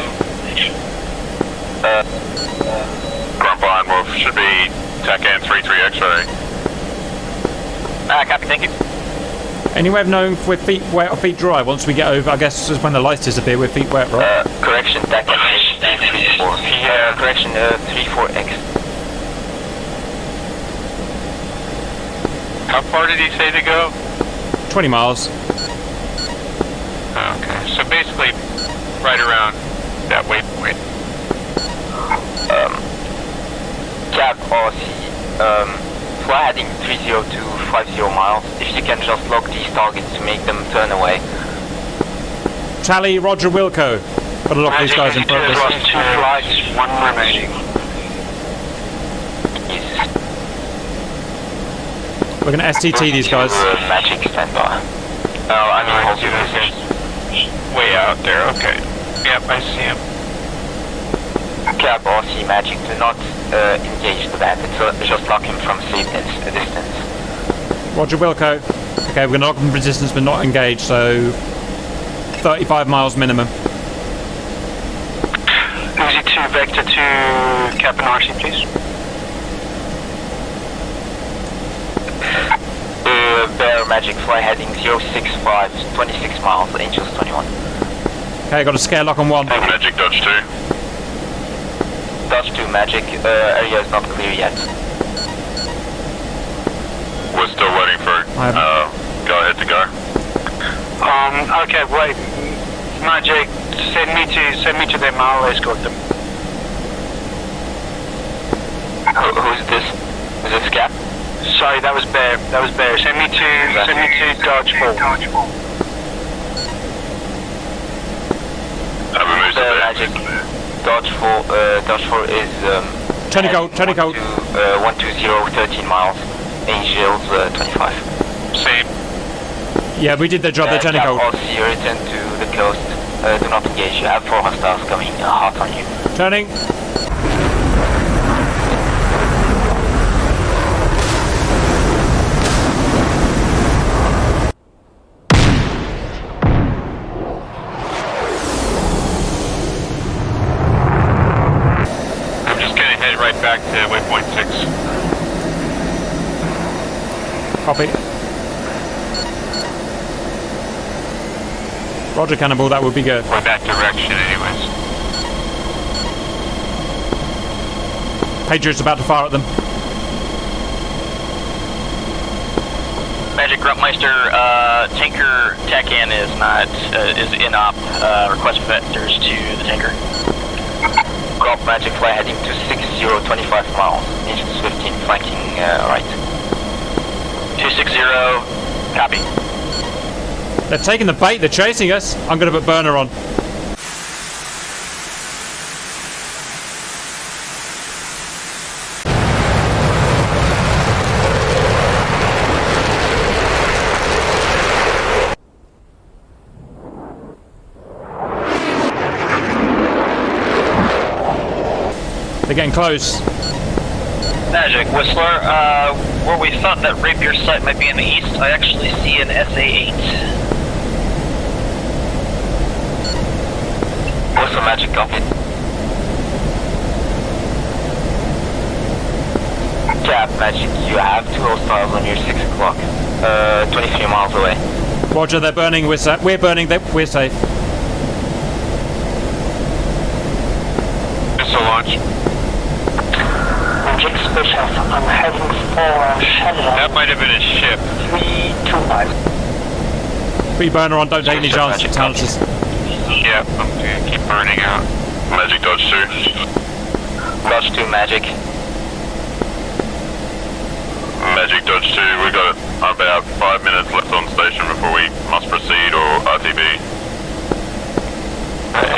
Grunt behind Wolf, should be TACAN 33 X-ray. Copy, thank you. Any way of knowing if we're feet wet or feet dry once we get over? I guess it's when the lights disappear, we're feet wet, right? Correction, TACAN 34. Correction, 34X. How far did he say to go? 20 miles. Okay, so basically right around that waypoint. Cap RC, fly heading 30250 miles. If you can just lock these targets to make them turn away. Tally, Roger, Wilco. Got to lock these guys in front of us. 2 flights, 1 remaining. We're going to STT these guys. Magic standby. I mean, hold your position. Way out there, okay. Yep, I see him. Cap RC Magic, do not engage the bandit, so just lock him from safe distance. Roger, Wilco. Okay, we're going to lock them from distance but not engage, so 35 miles minimum. Uzi 2, Vector 2, Captain RC, please. Bear Magic, fly heading 065, 26 miles, Angels 21. Okay, got a scare lock on 1. Magic, Dodge 2. Dodge 2 Magic, area is not clear yet. We're still waiting for go ahead to go. Okay, wait. Magic, send me to them, I'll escort them. Who's this? Is this Cap? Sorry, that was Bear. Send me to Dodge 4. Magic. Dodge 4 is Tony Gold. to 120, 13 miles. Angels 25. Same. Yeah, we did the job. They're turning cold. RC, return to the coast. Do not engage. You have 4 hostiles coming hot on you. Turning. I'm just gonna head right back to waypoint 6. Copy. Roger, Cannonball, that would be good. Or that direction anyways. Patriot's about to fire at them. Magic Gruntmeister, tanker TACAN is not, is in op, request vectors to the tanker. Grump Magic fly heading to 6025 miles. Engines 15 flanking right. 260, copy. They're taking the bait. They're chasing us. I'm going to put burner on. They're getting close. Magic, Whistler, where we thought that Rapier site might be in the east, I actually see an SA-8. Whistler Magic, copy. Cap Magic, you have 2 hostiles on your 6 o'clock. 23 miles away. Roger, they're burning. We're burning. We're safe. Missile launch. Magic Special, I'm heading for Shenandoah. That might have been a ship. 325. Put your burner on. Don't take any chances. Yeah, I'm gonna keep burning out. Magic Dodge 2. Dodge 2 Magic. Magic Dodge 2, we got about 5 minutes left on station before we must proceed or RTB.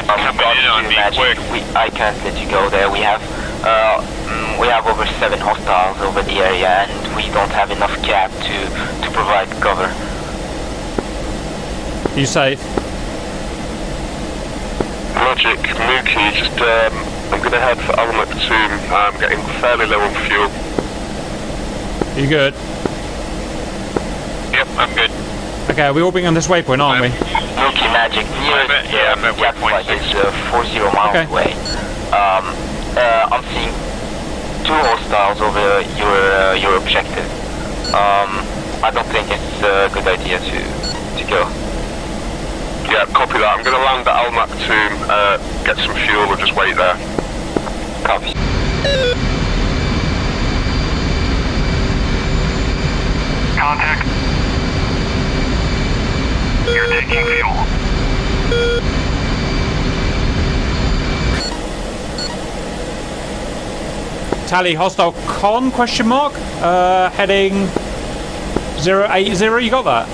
Coming in on me quick. I can't let you go there. We have over 7 hostiles over the area, and we don't have enough cap to provide cover. You safe? Magic, Mookie, just I'm gonna head for Element 2. I'm getting fairly low on fuel. You good? Yep, I'm good. Okay, we're all being on this waypoint, aren't we? Mookie Magic, nearest I'm at waypoint 6. is 40 miles away. I'm seeing 2 hostiles over your objective. I don't think it's a good idea to go. Yeah, copy that. I'm going to land at Almac to get some fuel or just wait there. Copy. Contact. You're taking fuel. Tally hostile con question mark? Heading 080. You got that?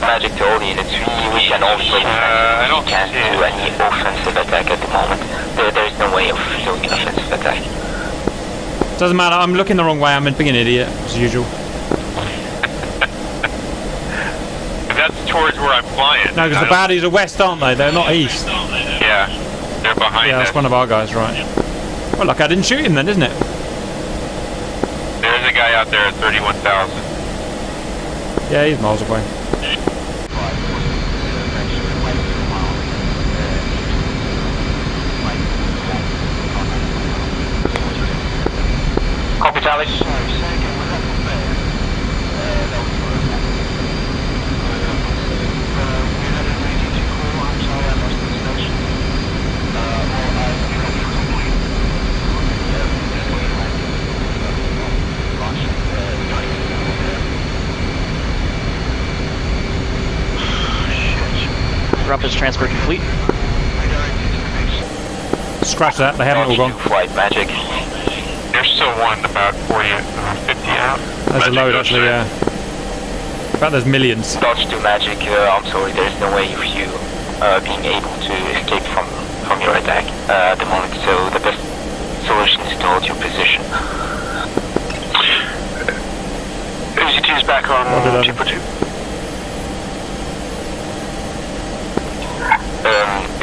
Magic to all units. We can only play defense. We can't do any offensive attack at the moment. There is no way of doing an offensive attack. Doesn't matter. I'm looking the wrong way. I'm being an idiot as usual. That's towards where I'm flying. No, because the baddies are west, aren't they? They're not east. Yeah, they're behind Yeah, us. that's one of our guys, right? Well, look, I didn't shoot him then, isn't it? There's a guy out there at 31,000. Yeah, he's miles away. Copy, Charlie. Rumpus transfer complete. Scratch that. They haven't all gone. Flight Magic. There's still one about 40, 50 out. There's a load actually, yeah. In fact, there's millions. Dodge to Magic, I'm sorry, there's no way of you being able to escape from your attack at the moment, so the best solution is to hold your position. OC2 is back on Super 2.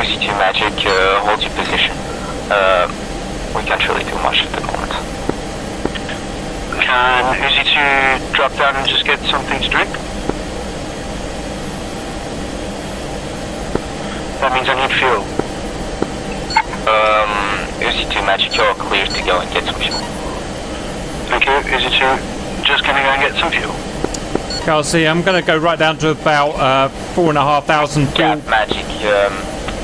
OC2 Magic, hold your position. We can't really do much at the moment. Can OC2 drop down and just get something to drink? That means I need fuel. OC2 Magic, you're clear to go and get some fuel. Thank you. OC2, just gonna go and get some fuel. Can't see. I'm going to go right down to about 4,500 fuel. Cap Magic,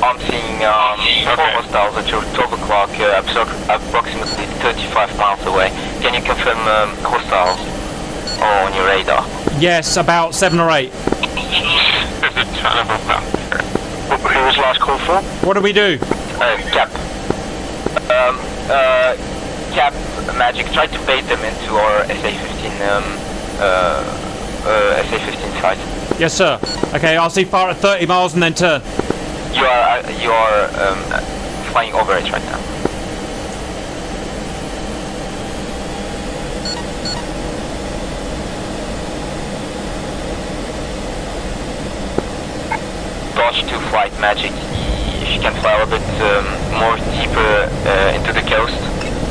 I'm seeing 4 hostiles at your 12 o'clock, approximately 35 miles away. Can you confirm hostiles on your radar? Yes, about 7 or 8. There's a ton of them out there. Who was last called for? What do we do? Cap. Cap Magic, try to bait them into our SA-15 SA-15 site. Yes, sir. Okay, I'll see fire at 30 miles and then turn. You are flying over it right now. Dodge to flight Magic. If you can fly a little bit more deeper into the coast,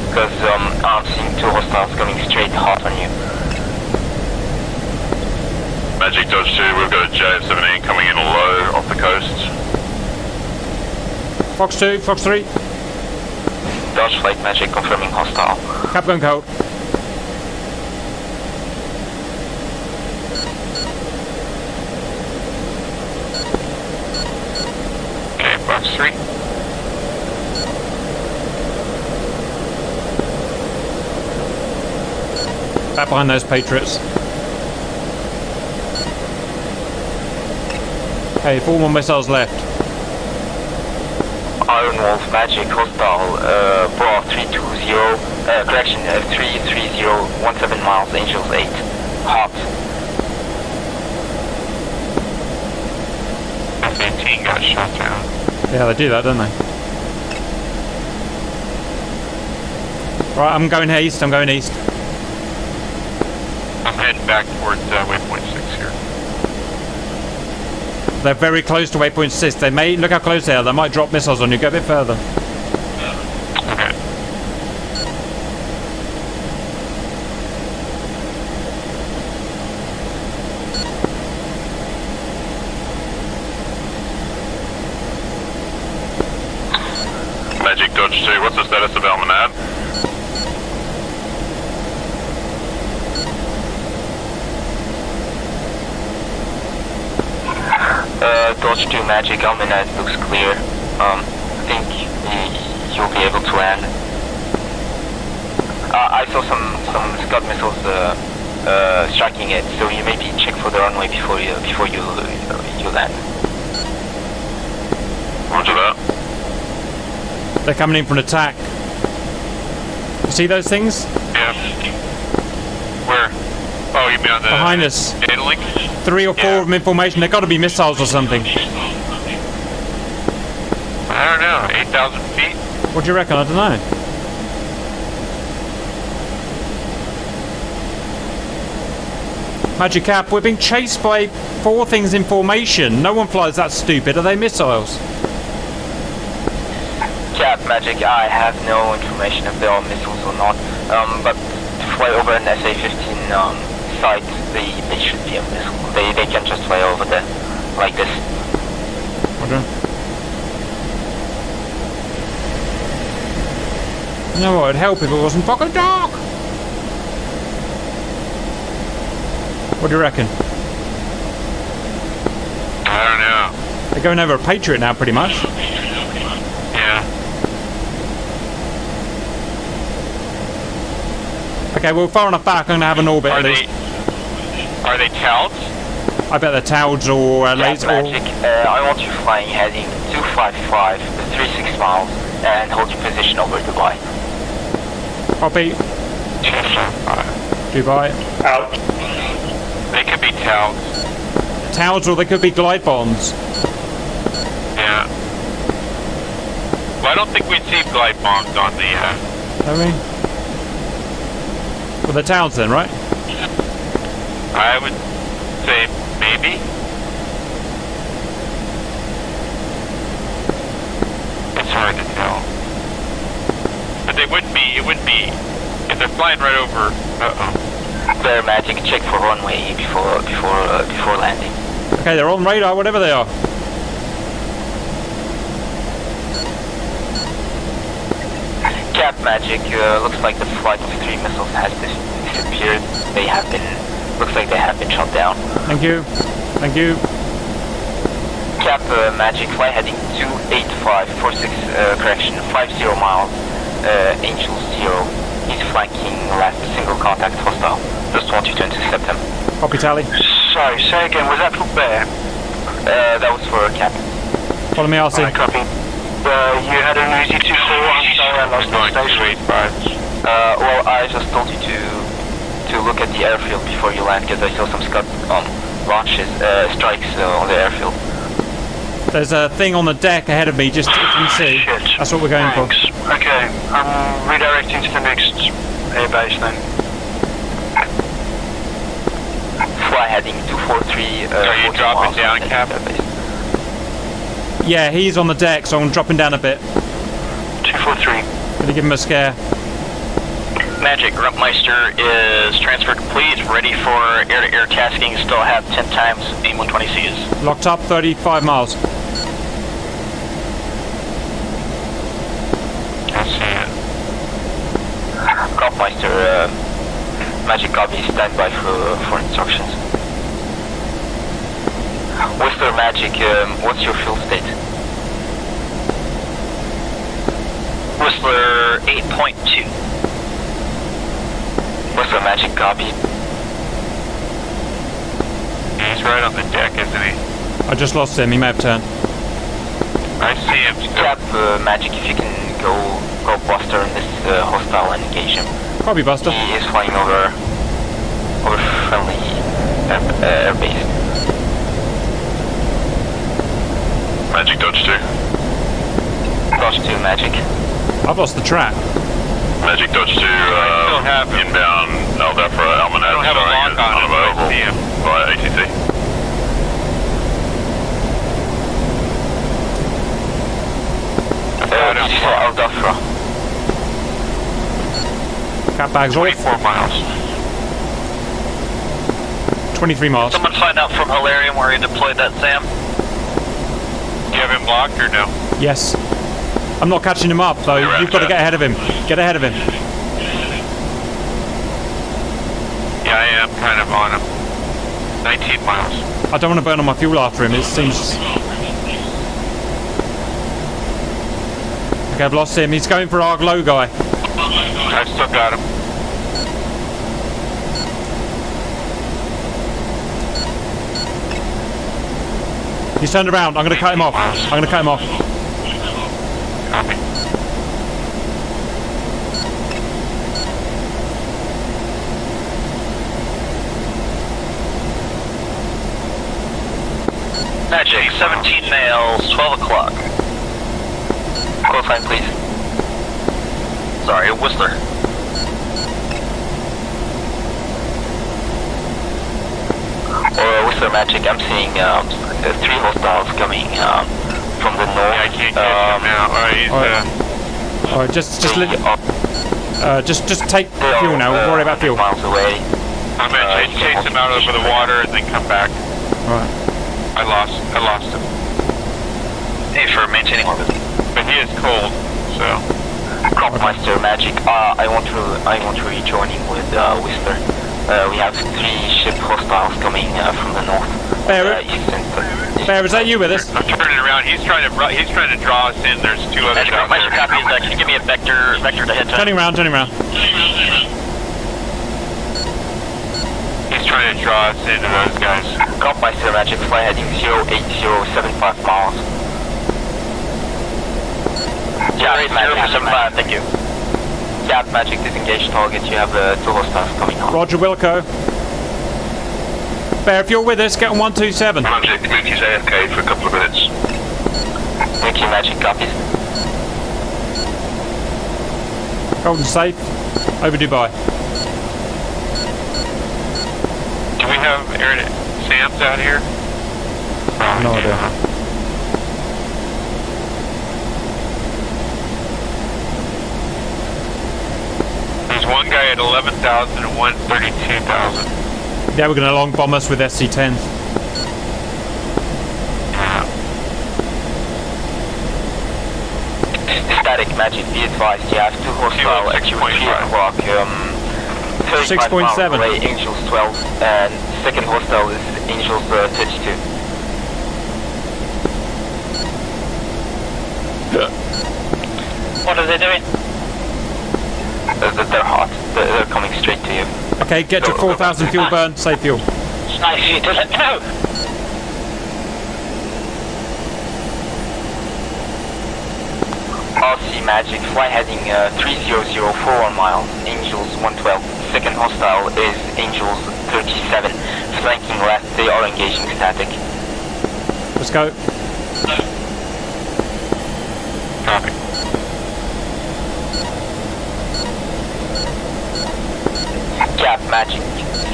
because I'm seeing 2 hostiles coming straight hot on you. Magic Dodge 2, we've got a JF-17 coming in low off the coast. Fox 2, Fox 3. Dodge flight Magic confirming hostile. Cap gun code. Okay, Fox 3. Back behind those Patriots. Okay, 4 more missiles left. Iron Wolf Magic hostile, Bra 320, correction, 330, 17 miles, Angels 8. Hot. F-18 got shot down. Yeah, they do that, don't they? Right, I'm going east, I'm going east. I'm heading back towards waypoint 6 here. They're very close to waypoint 6. They may, look how close they are, they might drop missiles on you. Go a bit further. Okay. Magic Dodge 2, what's the status of Almanab? Dodge 2 Magic, Almanaz looks clear. I think you'll be able to land. I saw some Scud missiles striking it, so you maybe check for the runway before you land. Roger that. They're coming in for an attack. You see those things? Yeah. Where? Oh, you mean on the behind us? Data link? 3 or 4 of them in formation. They've got to be missiles or something. I don't know. 8,000 feet? What do you reckon? I don't know. Magic Cap, we're being chased by 4 things in formation. No one flies that stupid. Are they missiles? Cap Magic, I have no information if they are missiles or not. But to fly over an SA-15 site, they should be a missile. They can just fly over there like this. Okay. You know what? It'd help if it wasn't fucking dark. What do you reckon? I don't know. They're going over a Patriot now, pretty much. Yeah. Okay, well, far enough back, I'm going to have an orbit Are at least. Are they Tauds? I bet they're Tauds or laser. Magic, I want you flying heading 255, 36 miles, and hold your position over Dubai. Copy. 255. Dubai. Out. They could be Tauds. Tauds or they could be glide bombs. Yeah. Well, I don't think we'd see glide bombs on the, I mean, well, they're Tauds then, right? I would say maybe. It's hard to tell. But they wouldn't be, it wouldn't be, if they're flying right over, Bear Magic, check for runway before landing. Okay, they're on radar, whatever they are. Cap Magic, looks like the flight of 3 missiles has disappeared. They have been, looks like they have been shot down. Thank you. Thank you. Cap Magic, fly heading 28546, correction, 50 miles, Angel 0. He's flanking last single contact hostile. Just want you to intercept him. Copy, Tally. Sorry, say again, was that for Bear? That was for Cap. Follow me, RC. Copy. You had an easy 2-4, I'm sorry I lost the station. Well, I just told you to look at the airfield before you land, because I saw some Scud launches, strikes on the airfield. There's a thing on the deck ahead of me, just if you can see. That's what we're going for. Okay, I'm redirecting to the next airbase then. Fly heading 243. Are you dropping down, Cap? Yeah, he's on the deck, so I'm dropping down a bit. 243. Gonna give him a scare. Magic, Gruntmeister is transfer complete, ready for air-to-air tasking, still have 10 times AIM 120Cs. Locked up, 35 miles. I see it. Gruntmeister, Magic copy, stand by for instructions. Whistler Magic, what's your fuel state? Whistler 8.2. Whistler Magic copy. He's right on the deck, isn't he? I just lost him, he may have turned. I see him still. Cap Magic, if you can go Buster in this hostile and engage him. Copy, Buster. He is flying over friendly airbase. Magic Dodge 2. Dodge 2 Magic. I've lost the track. Magic Dodge 2 inbound Alpha Almanac. I don't have a lock on him, but I see him. Via ATC. Did you say Aldafra? Cap bags off. 24 miles. 23 miles. Someone find out from Hilarium where he deployed that SAM. Do you have him blocked or no? Yes. I'm not catching him up, though. You've got to get ahead of him. Get ahead of him. Yeah, I am kind of on him. 19 miles. I don't want to burn on my fuel after him. It seems... Okay, I've lost him. He's going for our glow guy. I've still got him. He's turned around. I'm going to cut him off. I'm going to cut him off. Copy. Magic, 17 nails, 12 o'clock. Call sign, please. Sorry, Whistler. Whistler Magic, I'm seeing 3 hostiles coming from the north. Yeah, I can't catch him now. Alright, just take fuel now. We'll worry about fuel. Miles away. I'm gonna chase him out over the water and then come back. Alright. I lost him. Hey, for maintaining orbit. But he is cold, so. Cropmeister Magic, I want to rejoin him with Whistler. We have 3 ship hostiles coming from the north. Bear, is that you with us? I'm turning around. He's trying to draw us in. There's 2 others out there. Copy is that. Can you give me a vector to hit? Turning around. He's trying to draw us into those guys. Cropmeister Magic, fly heading 08075 miles. Yeah, 075, thank you. Cap Magic, disengage target. You have 2 hostiles coming on. Roger, Wilco. Bear, if you're with us, get on 127. Magic, Mookie's AFK for a couple of minutes. Mookie Magic, copies. Golden safe. Over Dubai. Do we we have Aaron Sam's out here? No idea. There's one guy at 11,000 and one 32,000. Yeah, we're going to long bomb us with SC-10. Static Magic, be advised, you have 2 hostile at 3 o'clock. 6.7. away, Angels 12, and second hostile is Angels 32. What are they doing? They're hot. They're coming straight to you. Okay, get to 4,000 fuel burn, save fuel. It's nice of you to let me know. RC Magic, fly heading 3004 miles, Angels 112. Second hostile is Angels 37, flanking left, they are engaging static. Let's go. Copy. Cap Magic,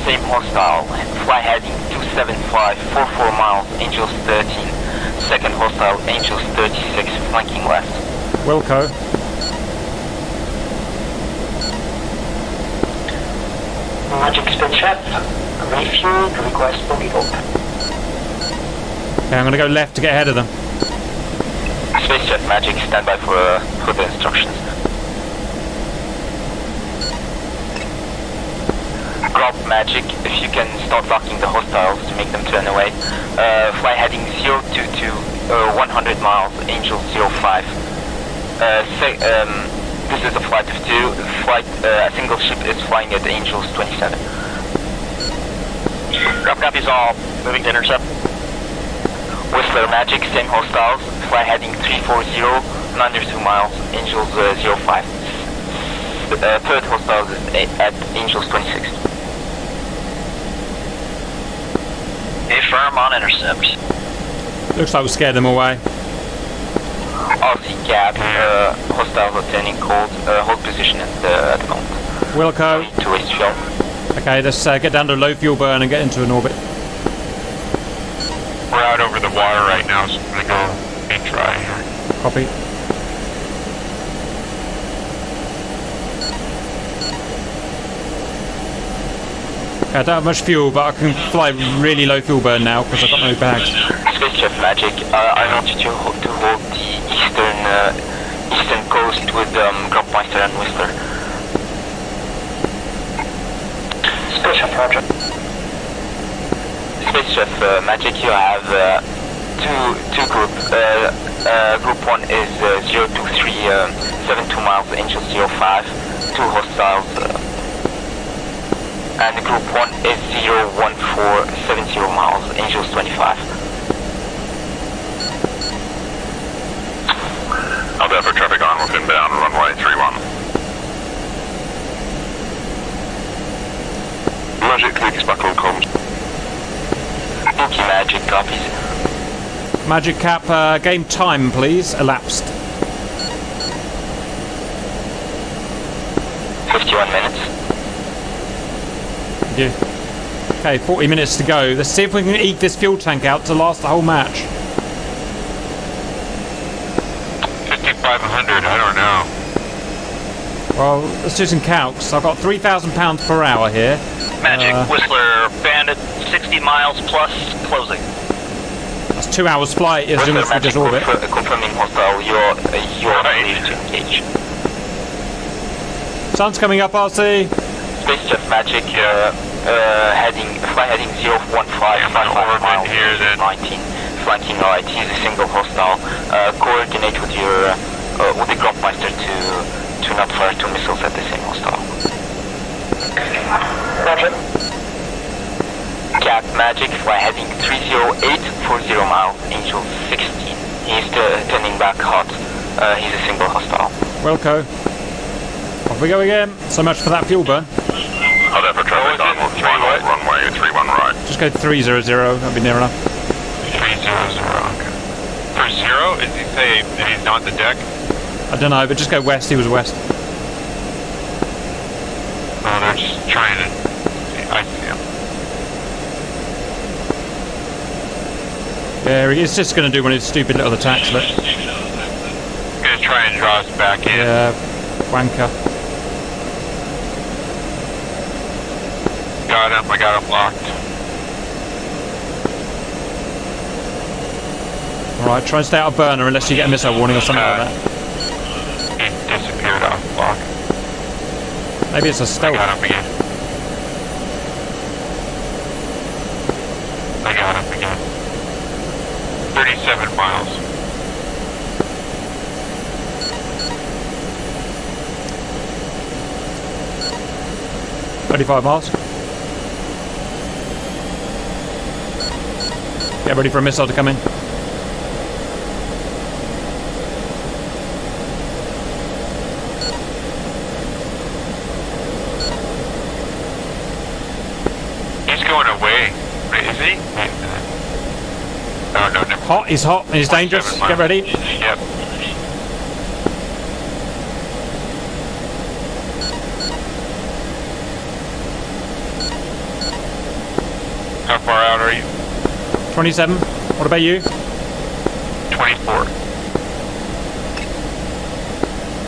same hostile, fly heading 275, 44 miles, Angels 13. Second hostile, Angels 36, flanking left. Wilco. Magic spaceship, refuel, request for reload. Okay, I'm going to go left to get ahead of them. Spaceship Magic, stand by for the instructions. Grab Magic, if you can start locking the hostiles to make them turn away. Fly heading 022, 100 miles, Angel 05. This is a flight of 2. A single ship is flying at Angels 27. Grab copies all, moving to intercept. Whistler Magic, same hostiles, fly heading 340, under 2 miles, Angels 05. Third hostile is at Angels 26. Affirm on intercept. Looks like we scared them away. RC Cap, hostiles are turning cold, hold position at the moment. Wilco. To waste fuel. Okay, let's get down to low fuel burn and get into an orbit. We're out over the water right now, so I'm gonna go and try here. Copy. Okay, I don't have much fuel, but I can fly really low fuel burn now because I've got no bags. Spaceship Magic, I want you to hold the eastern coast with Grumpmeister and Whistler. Spaceship Roger. Spaceship Magic, you have two groups. Group 1 is 023, 72 miles, Angel 05, 2 hostiles. And Group 1 is 01470 miles, Angels 25. I'll be for traffic on with inbound runway 31. Magic Leaks back on comms. Dookie Magic copies. Magic Cap, game time please, elapsed. 51 minutes. Thank you. Okay, 40 minutes to go. Let's see if we can eke this fuel tank out to last the whole match. 5,500, I don't know. Well, let's do some calcs. I've got 3,000 pounds per hour here. Magic, Whistler, Bandit, 60 miles plus closing. That's 2 hours flight as soon as we just orbit. Confirming hostile, you're ready to engage. Sun's coming up, RC. Spaceship Magic, fly heading 015, 5 miles, here then. 19, flanking right, he's a single hostile. Coordinate with your, with the Grumpmeister to not fire 2 missiles at the same hostile. Roger. Cap Magic, fly heading 30840 miles, Angel 16. He's turning back hot. He's a single hostile. Wilco. Off we go again. So much for that fuel burn. I'll have for traffic on runway 31 right. Just go 300. That'll be near enough. 300, okay. For 0, is he say that he's not the deck? I don't know, but just go west. He was west. Oh, they're just trying to... I see him. Yeah, it's just going to do one of his stupid little attacks, look. Gonna try and draw us back in. Yeah, wanker. Got him. I got him locked. Alright, try and stay out of burner unless you get a missile warning or something like that. He disappeared off the block. Maybe it's a I stealth. got him again. I got him again. 37 miles. $35 miles. Get ready for a missile to come in. He's going away. Wait, is he? Oh, no, never. Hot, he's hot, and he's dangerous. 27 Get ready. Yep. How far out are you? 27. What about you? 24.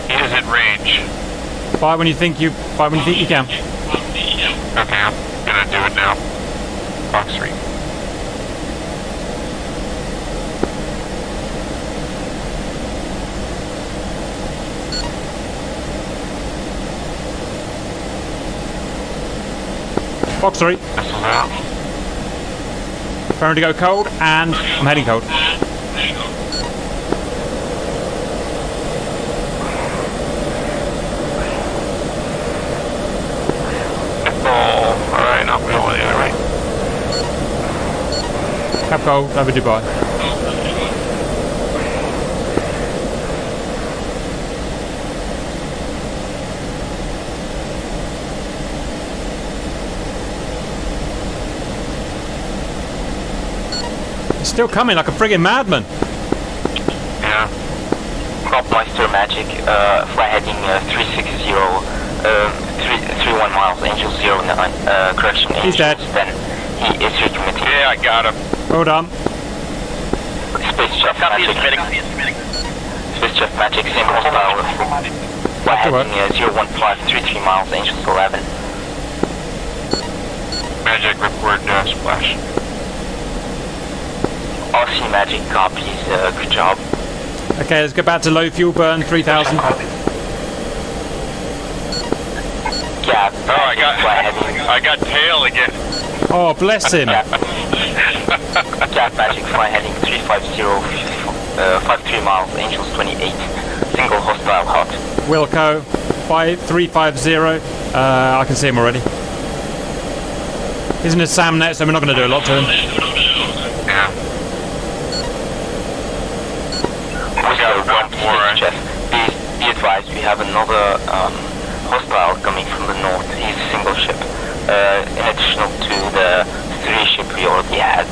He is in range. Fire when you think you can. Okay, I'm gonna do it now. Fox 3. Fox 3. Missiles out. Preparing to go cold, and I'm heading cold. Oh, alright, not going the other way. Cap cold, over Dubai. It's still coming like a friggin' madman. Yeah. Cropmeister Magic, fly heading 360, 31 miles, Angel 09, correction, Angel He's dead. 10. He is recommitting. Yeah, I got him. Well done. Space Chef Magic. Space Chef Magic, same hostile. Fly After work. heading 01533 miles, Angel 11. Magic report splash. RC Magic copies, good job. Okay, let's go back to low fuel burn, 3,000. Yeah, Oh, I got tail again. Oh, bless him. Gap Magic fly heading 350, 53 miles, Angels 28. Single hostile hot. Wilco, 5350. I can see him already. He's in his SAM net, so we're not going to do a lot to him. Yeah. We got one more. Be advised, we have another hostile coming from the north. He's a single ship, in addition to the 3 ship we already had.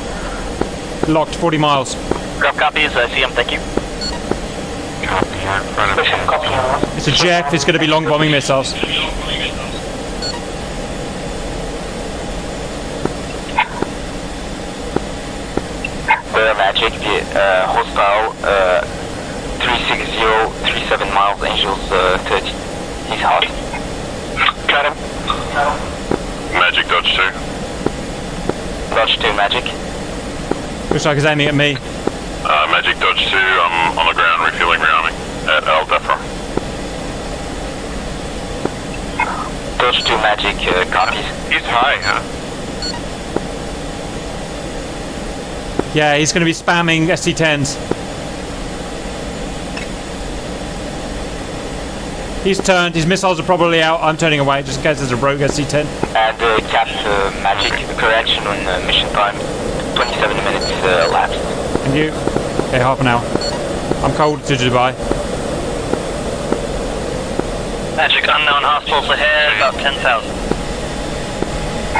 Locked, 40 miles. Grab copies, I see him, thank you. Copy here in front of me. It's a Jeff, it's going to be long bombing missiles. Magic, hostile, 360, 37 miles, Angels 30. He's hot. Got him. Magic dodge 2. Dodge 2, Magic. Looks like he's aiming at me. Magic dodge 2, I'm on the ground refueling rearming at Redfor. Dodge 2, Magic, copies. He's high, huh? Yeah, he's going to be spamming SC-10s. He's turned, his missiles are probably out. I'm turning away just in case there's a rogue SC-10. And Cap Magic, correction on mission time. 27 minutes elapsed. And you? Okay, half an hour. I'm cold to Dubai. Magic unknown hostiles ahead, about 10,000.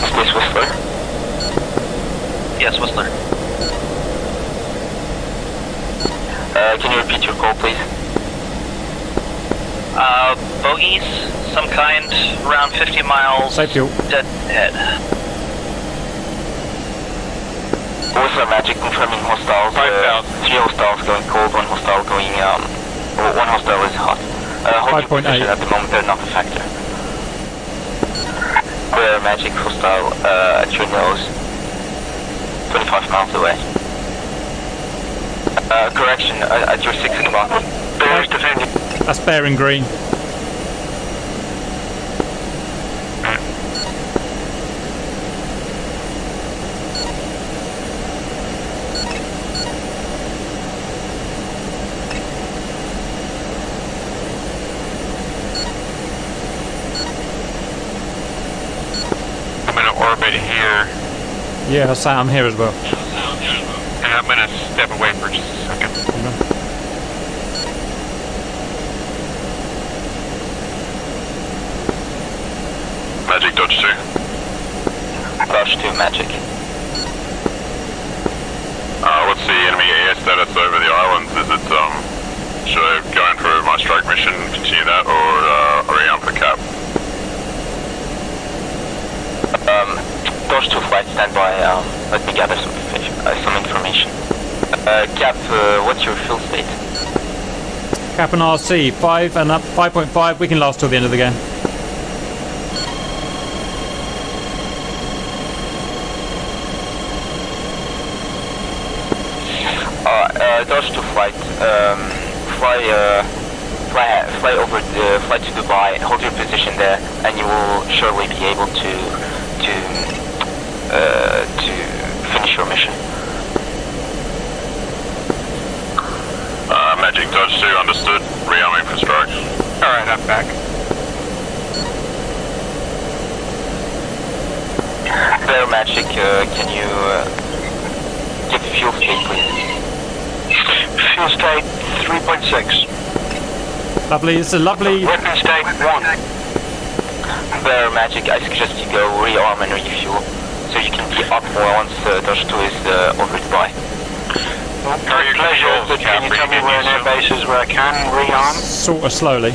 Is this Whistler? Yes, Whistler. Can you repeat your call, please? Bogies, some kind, around 50 miles. Safe fuel. Dead ahead. Also, Magic confirming hostiles. 3 hostiles going cold, 1 hostile going, well, 1 hostile is hot. Hold your position at the moment, they're not a factor. We're Magic hostile at your nose, 25 miles away. Correction, at your 6 o'clock. Bears defending. That's bearing green. I'm in orbit here. Yeah, I'm here as well. And I'm gonna step away for just a second. Magic, Dodge 2. Dodge 2, Magic. What's the enemy air status over the islands? Is it, should I go in for my strike mission, continue that, or hurry on for cap? Dodge 2 flight, stand by, let me gather some information. Cap, what's your fuel state? Cap and RC, 5 and up, 5.5, we can last till the end of the game. Dodge 2 flight, fly to Dubai, hold your position there, and you will surely be able to finish your mission. Magic, Dodge 2, understood. Rearming for strike. Alright, I'm back. There, Magic, can you give fuel state, please? Fuel state 3.6. Lovely, it's a lovely... Weapon state 1. There, Magic, I suggest you go rearm and refuel, so you can be up more once Dodge 2 is over Dubai. Pleasure, but can you tell me where an airbase is where I can rearm? Sort of slowly.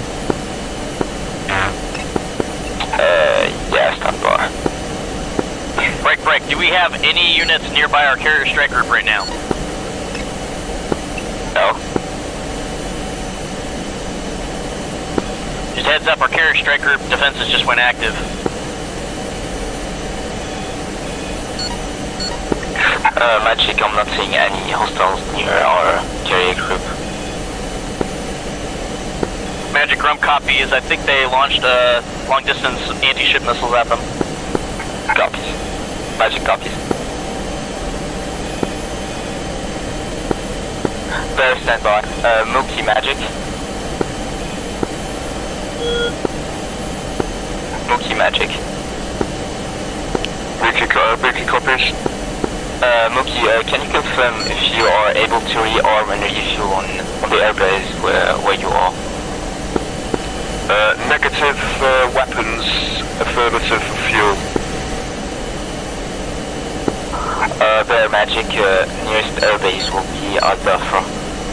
Yeah, stand by. Break. Do we have any units nearby our carrier strike group right now? No. Just heads up, our carrier strike group defenses just went active. Magic, I'm not seeing any hostiles near our carrier group. Magic Rum copies, I think they launched long distance anti-ship missiles at them. Copies. Magic copies. Bear standby. Milky Magic. Milky Magic. Milky copies. Mookie, can you confirm if you are able to rearm and refuel on the airbase where you are? Negative weapons, affirmative fuel. Their Magic, nearest airbase will be at Blufor.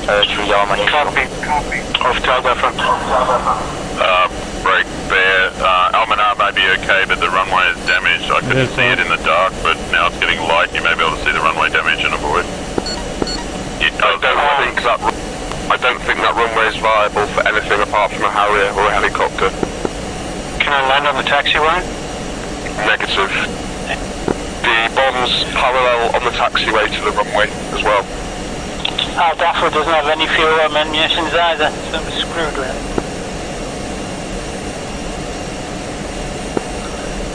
To rearm and refuel. Copy. Off to Blufor. Break there. Almanar may be okay, but the runway is damaged. I couldn't see it in the dark, but now it's getting light. You may be able to see the runway damage and avoid. I don't think that runway is viable for anything apart from a Harrier or a helicopter. Can I land on the taxiway? Negative. The bomb's parallel on the taxiway to the runway as well. Blufor doesn't have any fuel or munitions either, so we're screwed with it.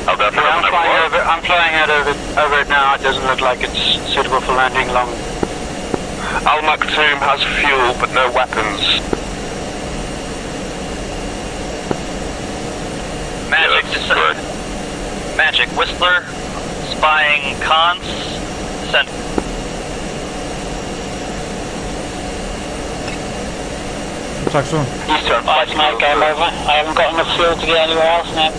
I'm flying out over it now. It doesn't look like it's suitable for landing long. Al Maktoum has fuel but no weapons. Magic, Magic, Whistler, spying cons, send. Eastern flight, game over. I haven't got enough fuel to get anywhere else now.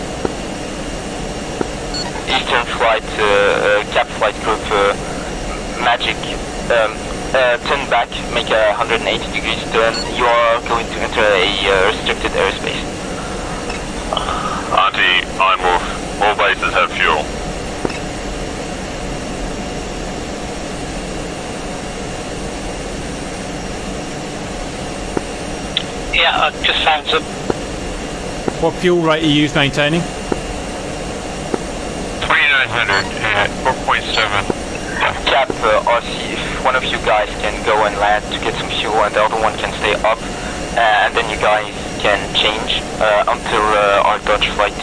Eastern flight, cap flight group, Magic, turn back, make a 180 degrees turn. You are going to enter a restricted airspace. Auntie, Iron Wolf, all bases have fuel. Yeah, I just found some. What fuel rate are you maintaining? 2900 at 4.7. Cap, RC, if one of you guys can go and land to get some fuel and the other one can stay up, and then you guys can change until our Dutch flight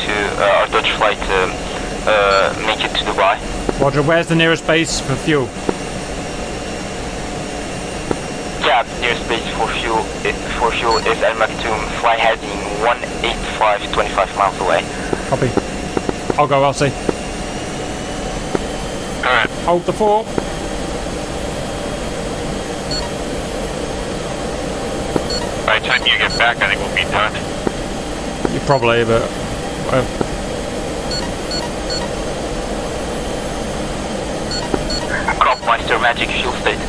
make it to Dubai. Roger, where's the nearest base for fuel? Cap, nearest base for fuel is Al Maktoum, fly heading 185, 25 miles away. Copy. I'll go, I'll see. Alright. Hold the fort. By the time you get back, I think we'll be done. You probably, but... Cropmeister, Magic fuel state.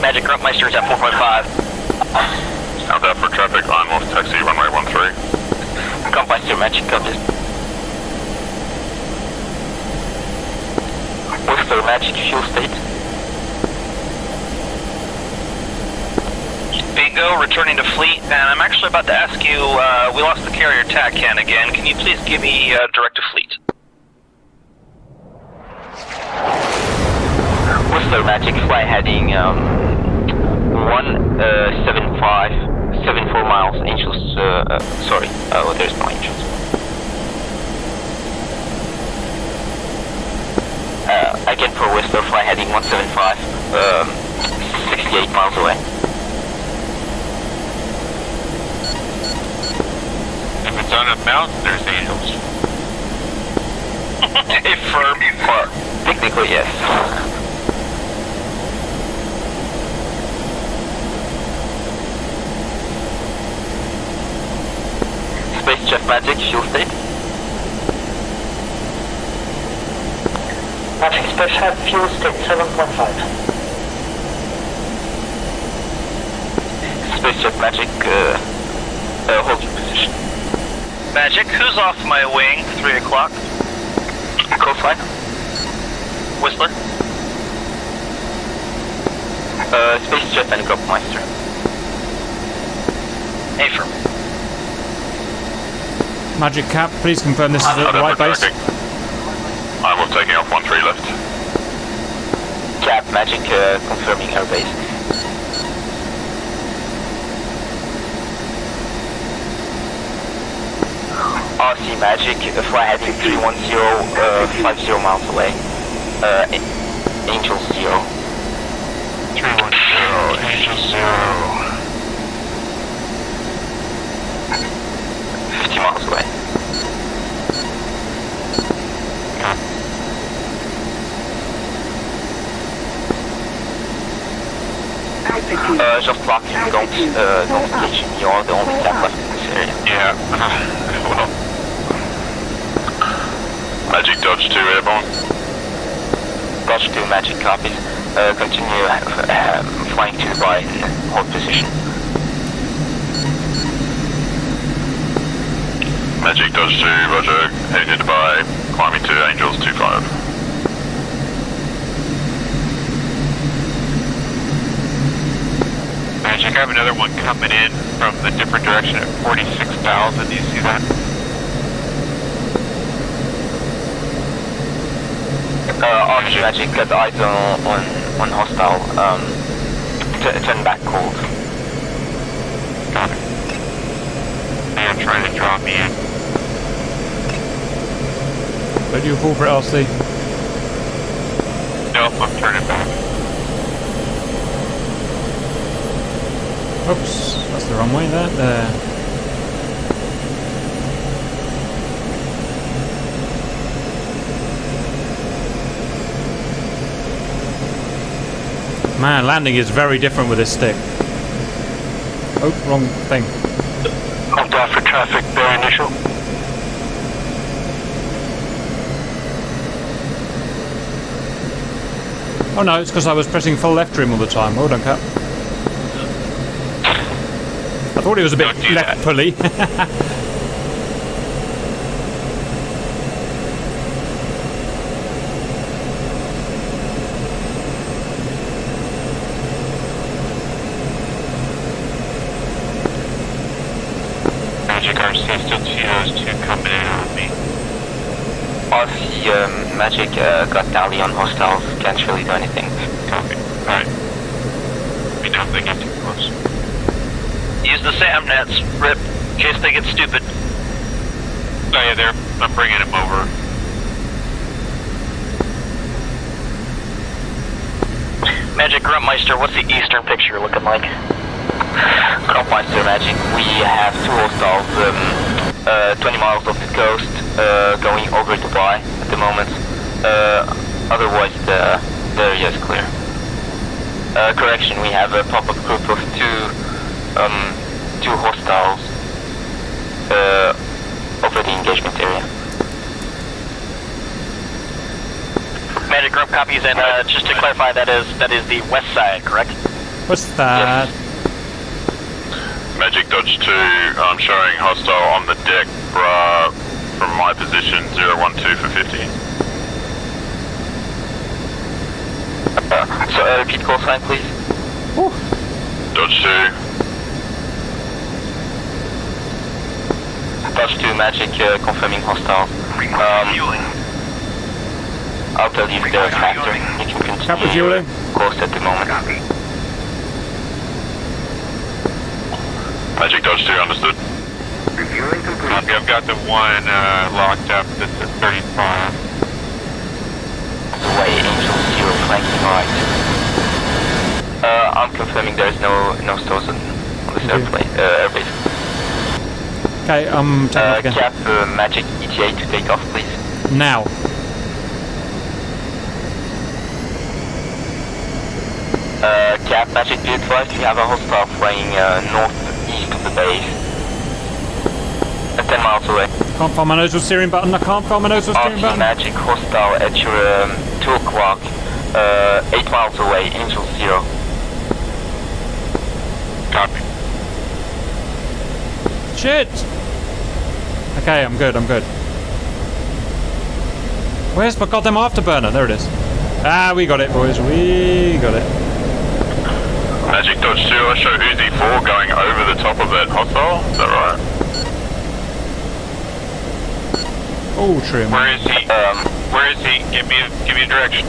Magic Gruntmeister is at 4.5. Sound out for traffic, Almost taxi runway 13. Cropmeister, Magic copies. Worcester, Magic fuel state. Bingo, returning to fleet, and I'm actually about to ask you, we lost the carrier TACAN again. Can you please give me direct to fleet? Worcester, Magic, fly heading 174 miles, Angels, there's no Angels. Again for Worcester, fly heading 175, 68 miles away. If it's on a mountain, there's Angels. Affirm. Technically, yes. Space Chef Magic, fuel state. Magic Space Chef, fuel state 7.5. Space Chef Magic, hold your position. Magic, who's off my wing? 3 o'clock. Coastline. Whistler. Space Jet and Cropmeister. Affirm. Magic Cap, please confirm this is the right base. I was taking off 13 left. Cap, Magic, confirming our base. RC Magic, fly heading 310, 50 miles away. Angel 0. 310, Angel 0. 50 miles away. Just locking, don't station, you're the only staff left in this area. Yeah. Well. Magic Dodge 2 airborne. Dodge 2, Magic copies. Continue flying to Dubai in hold position. Magic Dodge 2, roger. Heading to Dubai, climbing to Angels 25. Magic, I have another one coming in from the different direction at 46,000. Do you see that? RC Magic, got eyes on hostile. Turn back cold. Got it. They are trying to draw me in. Where do you fall for LC? Nope, I'm turning back. Oops, that's the wrong way there. Man, landing is very different with this stick. Oh, wrong thing. Hold down for traffic, bear initial. Oh no, it's because I was pressing full left trim all the time. Well done, Cap. I thought it was a bit left pulley. DCS still 2 hours to combine with me. RC Magic got tally on hostiles, can't really do anything. Copy. Alright. We don't think get too close. Use the SAM nets, Rip, in case they get stupid. Oh yeah, I'm bringing him over. Magic Gruntmeister, what's the eastern picture looking like? Gruntmeister Magic, we have 2 hostiles 20 miles off the coast, going over Dubai at the moment. Otherwise the area is clear. Correction, we have a pop-up group of 2 hostiles over the engagement area. Magic Grump copies, and just to clarify, that is the west side, correct? What's that? Yes. Magic Dodge 2, I'm showing hostile on the deck, from my position, 012 for 50. Repeat call sign, please. Dodge 2. Dodge 2 Magic confirming hostile. I'll tell you if they're a factor. You can continue refueling. course at the moment. Magic Dodge 2, understood. Copy, I've got the one locked up. This is 35. Away, Angel 0 flanking right. I'm confirming there's no stores on this airplane, airbase. Okay, I'm taking off again. Cap Magic ETA to take off, please. Now. Cap Magic, be advised we have a hostile flying northeast of the base. 10 miles away. Can't find my nozzle steering button. I can't find my nozzle steering RC button. Magic hostile at your 2 o'clock, 8 miles away, Angel 0. Copy. Shit! Okay, I'm good. Where's my goddamn afterburner? There it is. Ah, we got it, boys. We got it. Magic Dodge 2, I show Uzi 4 going over the top of that hostile, is that right? Oh, trim. Where is he? Where is he? Give me a direction.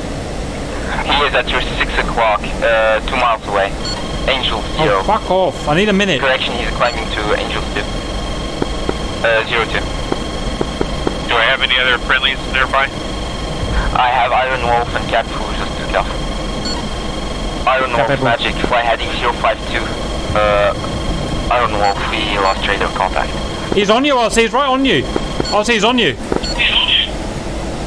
He is at your 6 o'clock, 2 miles away. Angel 0. Oh, fuck off. I need a minute. Correction, he's climbing to Angel 2. 02. Do I have any other friendlies nearby? I have Iron Wolf and Cap who just took off. Iron Wolf Magic, fly heading 052. Iron Wolf, we lost radar contact. He's on you, RC. He's right on you. RC, he's on you.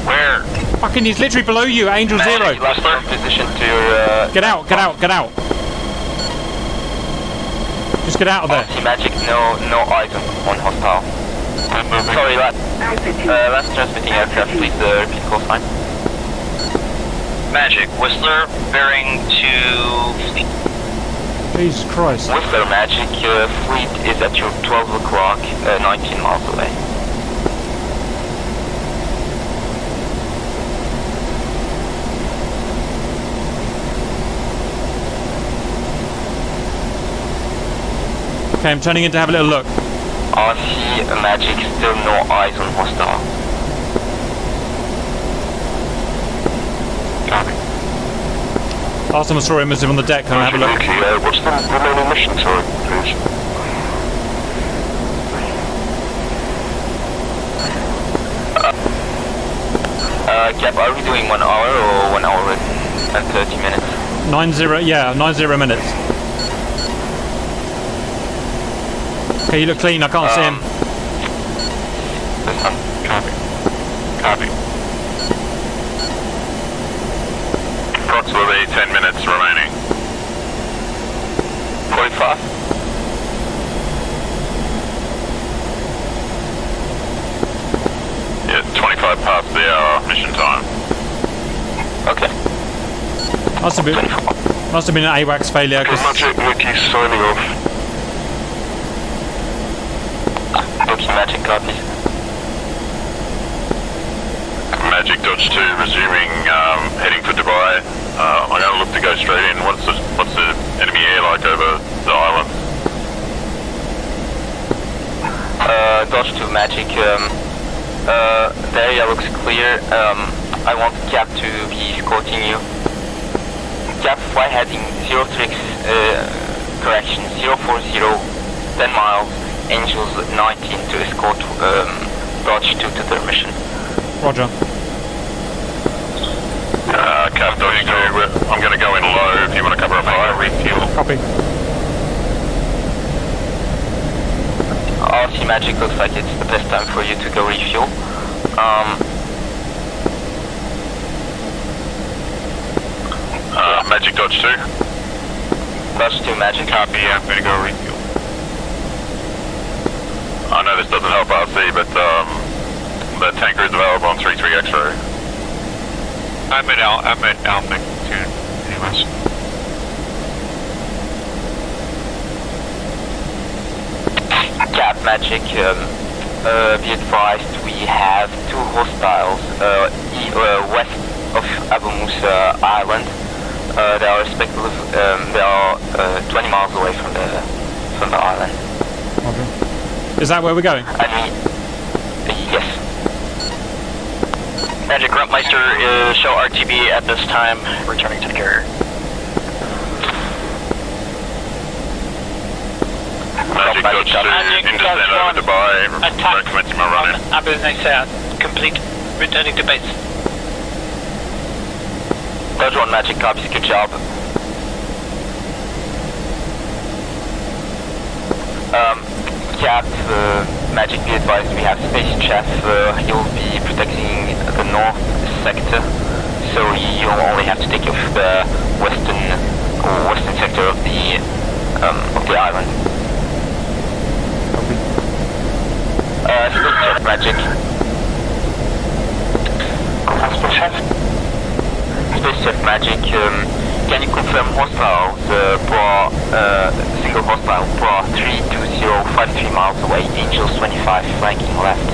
Where? Fucking, he's literally below you, Angel 0. Magic, lost your position to your... Get out. Just get out of there. RC Magic, no item on hostile. Sorry, last transmitting aircraft, please repeat call sign. Magic, Whistler, bearing to fleet. Jesus Christ. Whistler Magic, fleet is at your 12 o'clock, 19 miles away. Okay, I'm turning in to have a little look. RC Magic, still no eyes on hostile. Last time I saw him was on the deck. Can I have a look? What's the remaining mission time, please? Cap, are we doing 1 hour or 1 hour and 30 minutes? 90 minutes. Okay, you look clean. I can't see him. Copy. Approximately 10 minutes remaining. 45. Yeah, 25 past the hour mission time. Okay. Must have been an AWACS failure. Magic, Mickey's signing off. Oops, Magic copies. Magic Dodge 2 resuming, heading for Dubai. I'm going to look to go straight in. What's the enemy air like over the island? Dodge 2 Magic. The area looks clear. I want Cap to be escorting you. Cap, fly heading 036, correction, 040, 10 miles, Angels 19 to escort Dodge 2 to their mission. Roger. Cap Dodge 2, I'm going to go in low if you want to cover a fire, refuel. Copy. RC Magic looks like it's the best time for you to go refuel. Magic Dodge 2. Dodge 2 Magic. Copy, yeah, I'm going to go refuel. I know this doesn't help RC, but the tanker is available on 33 X-ray. I'm at Alpha 2, anyways. Cap Magic, be advised we have 2 hostiles west of Abu Musa Island. They are respectively, they are 20 miles away from the island. Okay. Is that where we're going? Yes. Magic Gruntmeister is show RTB at this time, returning to the carrier. Magic Dodge 2, in descent over Dubai, recommencing my run in. Abu Nisa, complete, returning to base. Dodge 1 Magic copies, good job. Cap, Magic, be advised we have Space Chef, he'll be protecting the north sector, so you'll only have to take off the western sector of the island. Space Chef Magic. Space Chef? Space Chef Magic, can you confirm hostiles, single hostile, Bra 32053 miles away, Angels 25, flanking left.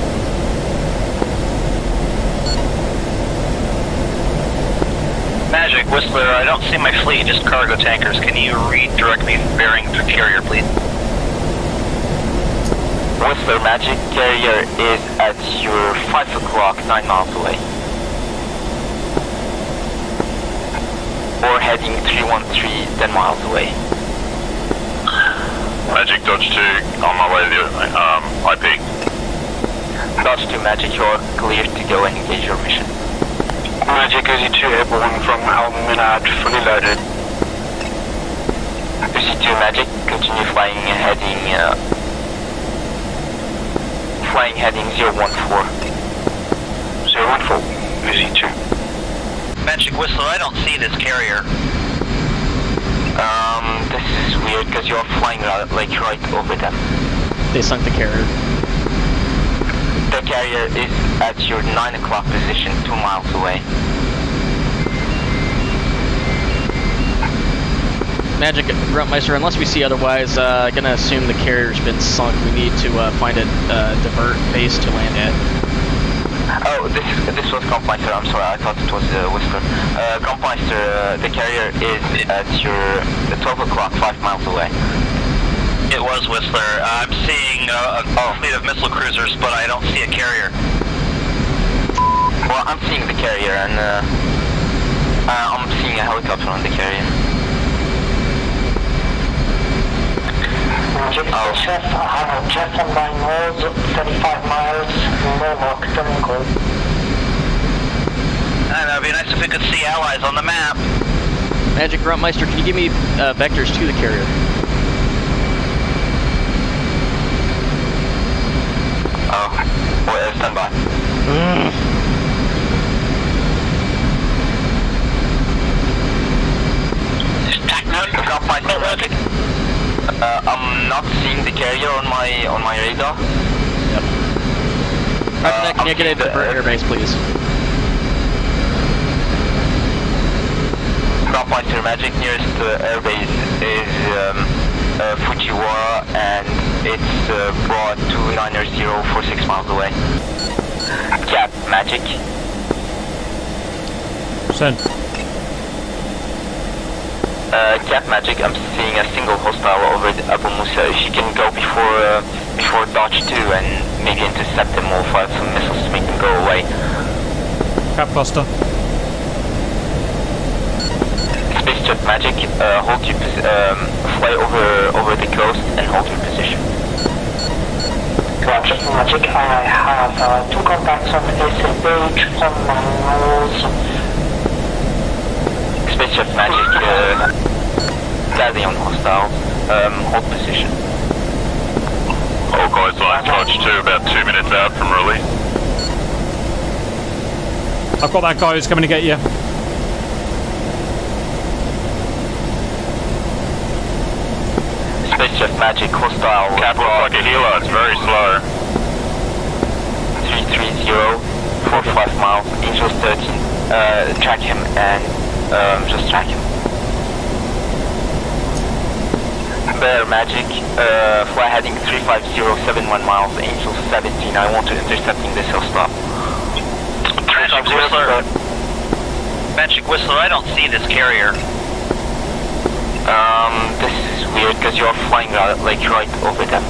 Magic, Whistler, I don't see my fleet, just cargo tankers. Can you redirect me bearing to carrier, please? Whistler Magic, carrier is at your 5 o'clock, 9 miles away. Or heading 313, 10 miles away. Magic Dodge 2, on my way to the IP. Dodge 2 Magic, you're clear to go and engage your mission. Magic Uzi 2 airborne from Al Minad, fully loaded. Uzi 2 Magic, continue flying heading 014. 014, Uzi 2. Magic Whistler, I don't see this carrier. This is weird because you're flying like right over them. They sunk the carrier. The carrier is at your 9 o'clock position, 2 miles away. Magic Gruntmeister, unless we see otherwise, gonna assume the carrier's been sunk. We need to find a divert base to land at. Oh, this was Compmeister, I'm sorry, I thought it was Whistler. Compmeister, the carrier is at your 12 o'clock, 5 miles away. It was Whistler. I'm seeing a fleet of missile cruisers, but I don't see a carrier. Well, I'm seeing the carrier, and I'm seeing a helicopter on the carrier. Chef, I have a jet on 9 miles, 35 miles, no mark, turning cold. It'd be nice if we could see allies on the map. Magic Gruntmeister, can you give me vectors to the carrier? Oh, wait, stand by. I'm not seeing the carrier on my radar. Yep. Can you get a divert airbase, please? Compmeister Magic, nearest airbase is Fujiwara, and it's Bra 29046 miles away. Cap Magic. Send. Cap Magic, I'm seeing a single hostile over Abu Musa. If you can go before before Dodge 2 and maybe intercept them or fire some missiles to make them go away. Cap cluster. Spacejet Magic, hold your fly over the coast and hold your position. Roger, Magic. I have 2 contacts on SFH on my nose. Spacejet Magic, sadly on hostile, hold position. All guys like Dodge 2, about 2 minutes out from release. I've got that guy who's coming to get you. Spacejet Magic, hostile. Cap looks like a healer, it's very slow. 330, 45 miles, Angels 13. Track him and just track him. Bear Magic, fly heading 35071 miles, Angels 17. I want to intercepting this hostile. Magic Whistler. Magic Whistler, I don't see this carrier. This is weird because you're flying like right over them.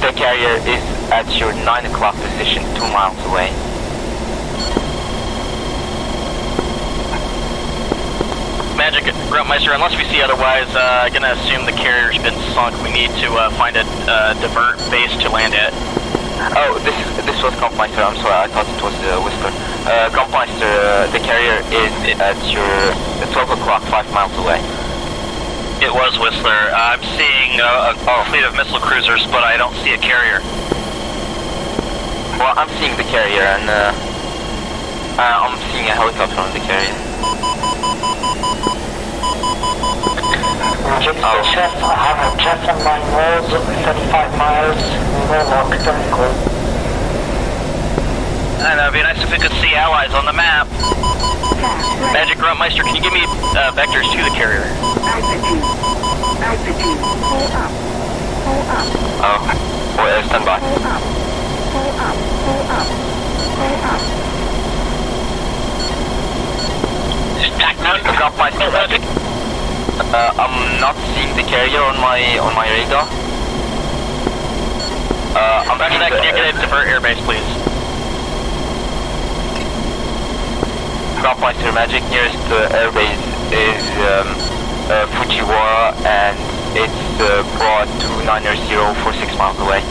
The carrier is at your 9 o'clock position, 2 miles away. Magic Gruntmeister, unless we see otherwise, gonna assume the carrier's been sunk. We need to find a divert base to land at. Oh, this was Compmeister, I'm sorry, I thought it was Whistler. Compmeister, the carrier is at your 12 o'clock, 5 miles away. It was Whistler. I'm seeing a fleet of missile cruisers, but I don't see a carrier. Well, I'm seeing the carrier, and I'm seeing a helicopter on the carrier. Magic Chef, I have a jet on my nose, 35 miles, no lock, don't go. And it'd be nice if we could see allies on the map. Magic Gruntmeister, can you give me vectors to the carrier? Altitude, pull up, pull up. Oh, stand by. Pull up, pull up, pull up, pull up. Gruntmeister, Magic. I'm not seeing the carrier on my radar. I'm Back to that, can you get a divert airbase, please? Gruntmeister Magic, nearest airbase is Fujiwara, and it's broad 290 for 6 miles away.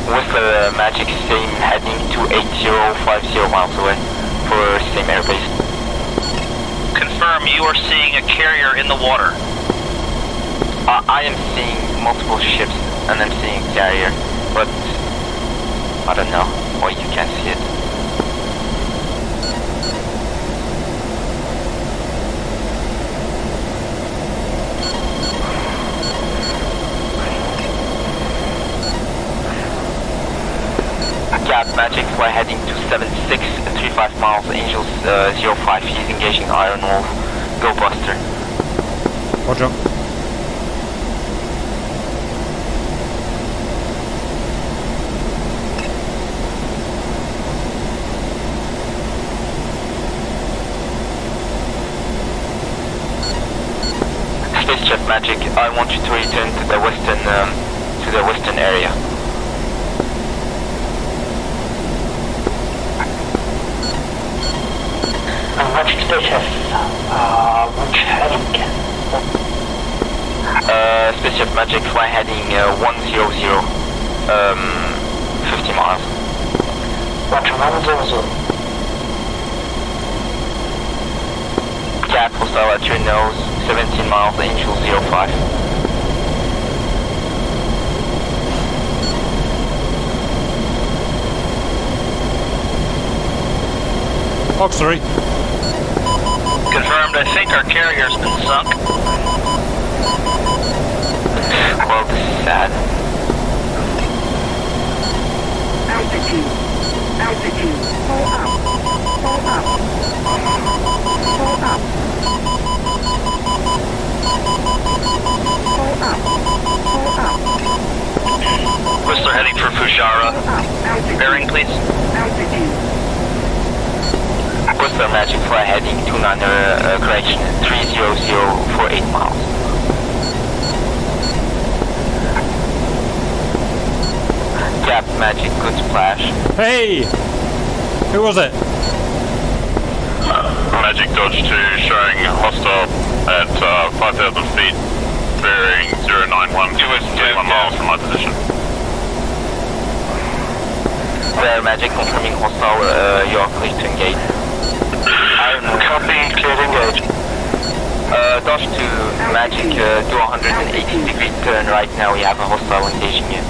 Whistler Magic, same heading to 8050 miles away for same airbase. Confirm you are seeing a carrier in the water. I am seeing multiple ships and I'm seeing a carrier, but I don't know why you can't see it. Cat Magic, fly heading to 7635 miles, Angels 05, he's engaging Iron Wolf, go Buster. Roger. Spacejet Magic, I want you to return to the western area. Magic Spaceship, which heading? Spaceship Magic, fly heading 100, 50 miles. Roger, 100. Cap hostile at your nose, 17 miles, Angel 05. Auxiliary. Confirmed, I think our carrier's been sunk. Well, this is sad. Altitude, pull up, pull up, pull up, pull up, pull up. Whistler heading for Fujairah. Bearing, please. Altitude. Whistler Magic, fly heading 29, correction, 300 for 8 miles. Magic, good splash. Hey! Who was it? Magic Dodge 2 showing hostile at 5,000 feet, bearing 091, 21 miles from my position. There, Magic confirming hostile, you are clear to engage. Copy, clear to engage. Dodge to Magic, do 180 degree turn right now, we have a hostile engaging you.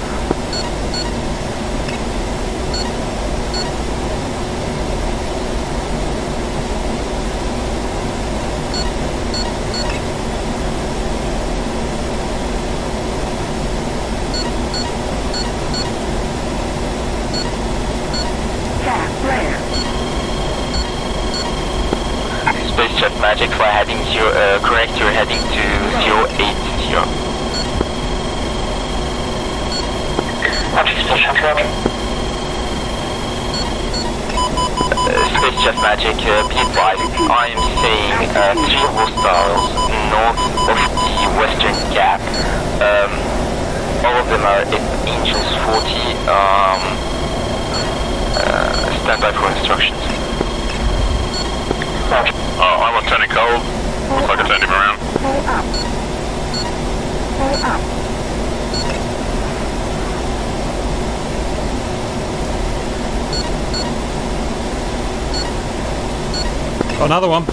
Spaceship Magic, fly heading correct, you're heading to 080. Magic Spaceship Spaceship Magic, be advised, I am seeing 3 hostiles north of the western gap. All of them are at Angels 40, stand by for instructions. I'm turning cold. Looks like I turned him around. Got another one.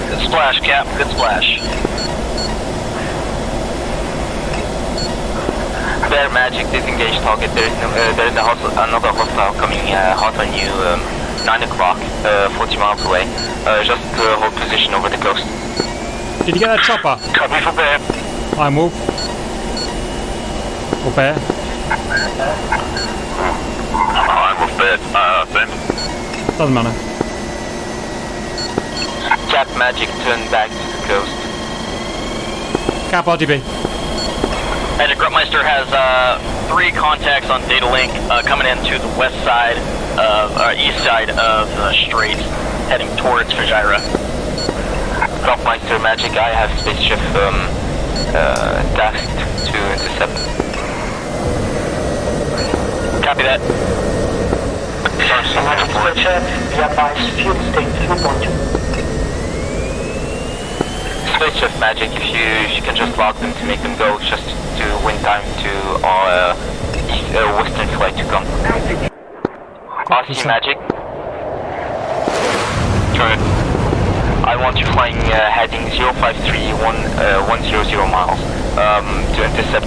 Good splash, Cap. Good splash. There, Magic, disengage target. There is another hostile coming hot on you, 9 o'clock, 40 miles away. Just hold position over the coast. Did you get that chopper? Copy for bear. I'm Wolf. Or Bear. I'm with bear. Send. Doesn't matter. Cap, Magic, turn back to the coast. Cap RTB. Magic Gruntmeister has 3 contacts on data link coming in to the west side of, east side of the strait, heading towards Fajira. Gruntmeister, Magic, I have spaceship tasked to intercept. Copy that. Magic Spaceship, be advised, fuel state 3.2. Spaceship Magic, if you can just log them to make them go, just to win time to our western flight to come. RC Magic. Turn. I want you flying heading 053-100 miles to intercept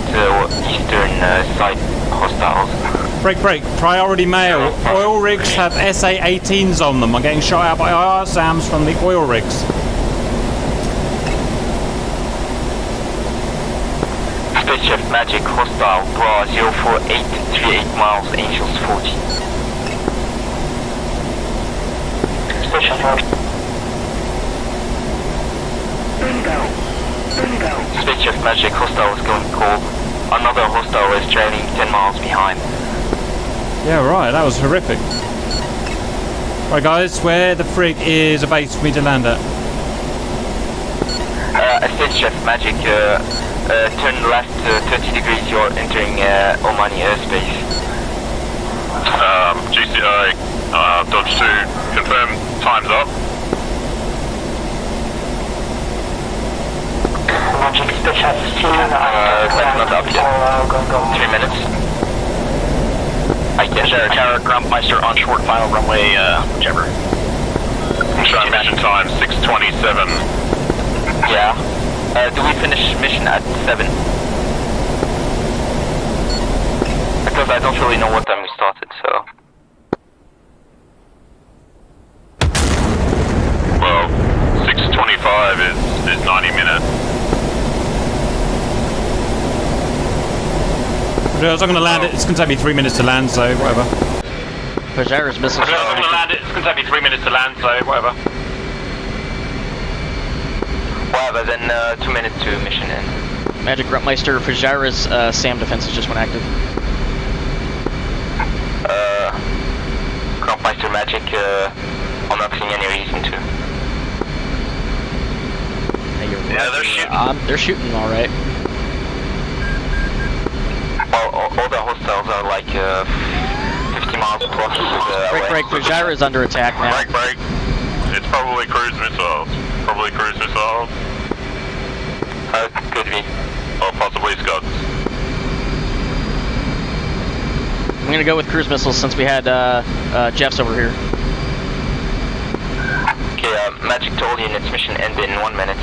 eastern side hostiles. Break. Priority mail. Oil rigs have SA-18s on them. I'm getting shot out by IR SAMs from the oil rigs. Spaceship Magic, hostile, Bra 04838 miles, Angels 40. Spaceship Magic. Spaceship Magic, hostile is going cold. Another hostile is trailing 10 miles behind. Yeah, right, that was horrific. Right, guys, where the frig is a base for me to land at? Spaceship Magic, turn left 30 degrees, you're entering Omani airspace. GCI, Dodge 2, confirm time's up. Magic Spaceship, Not up yet. 3 minutes. I guess Tower Gruntmeister on short final runway, whichever. Transmission time 6:27. Yeah. Do we finish mission at 7? Because I don't really know what time we started, so... Well, 6:25 is 90 minutes. I'm going to land it. It's going to take me 3 minutes to land, so whatever. Fajira's missiles I'm going to land it. It's going to take me 3 minutes to land, so whatever. Whatever, then 2 minutes to mission end. Magic Gruntmeister, Fajira's SAM defenses just went active. Gruntmeister Magic, I'm not seeing any reason to. Hey, you're Yeah, they're shooting. They're shooting all right. Well, all the hostiles are like 50 miles plus. Break. The gyro is under attack now. Break. It's probably cruise missiles. Could be. Or possibly Scots. I'm gonna go with cruise missiles since we had Jeff's over here. Okay, Magic told you its mission ended in 1 minute.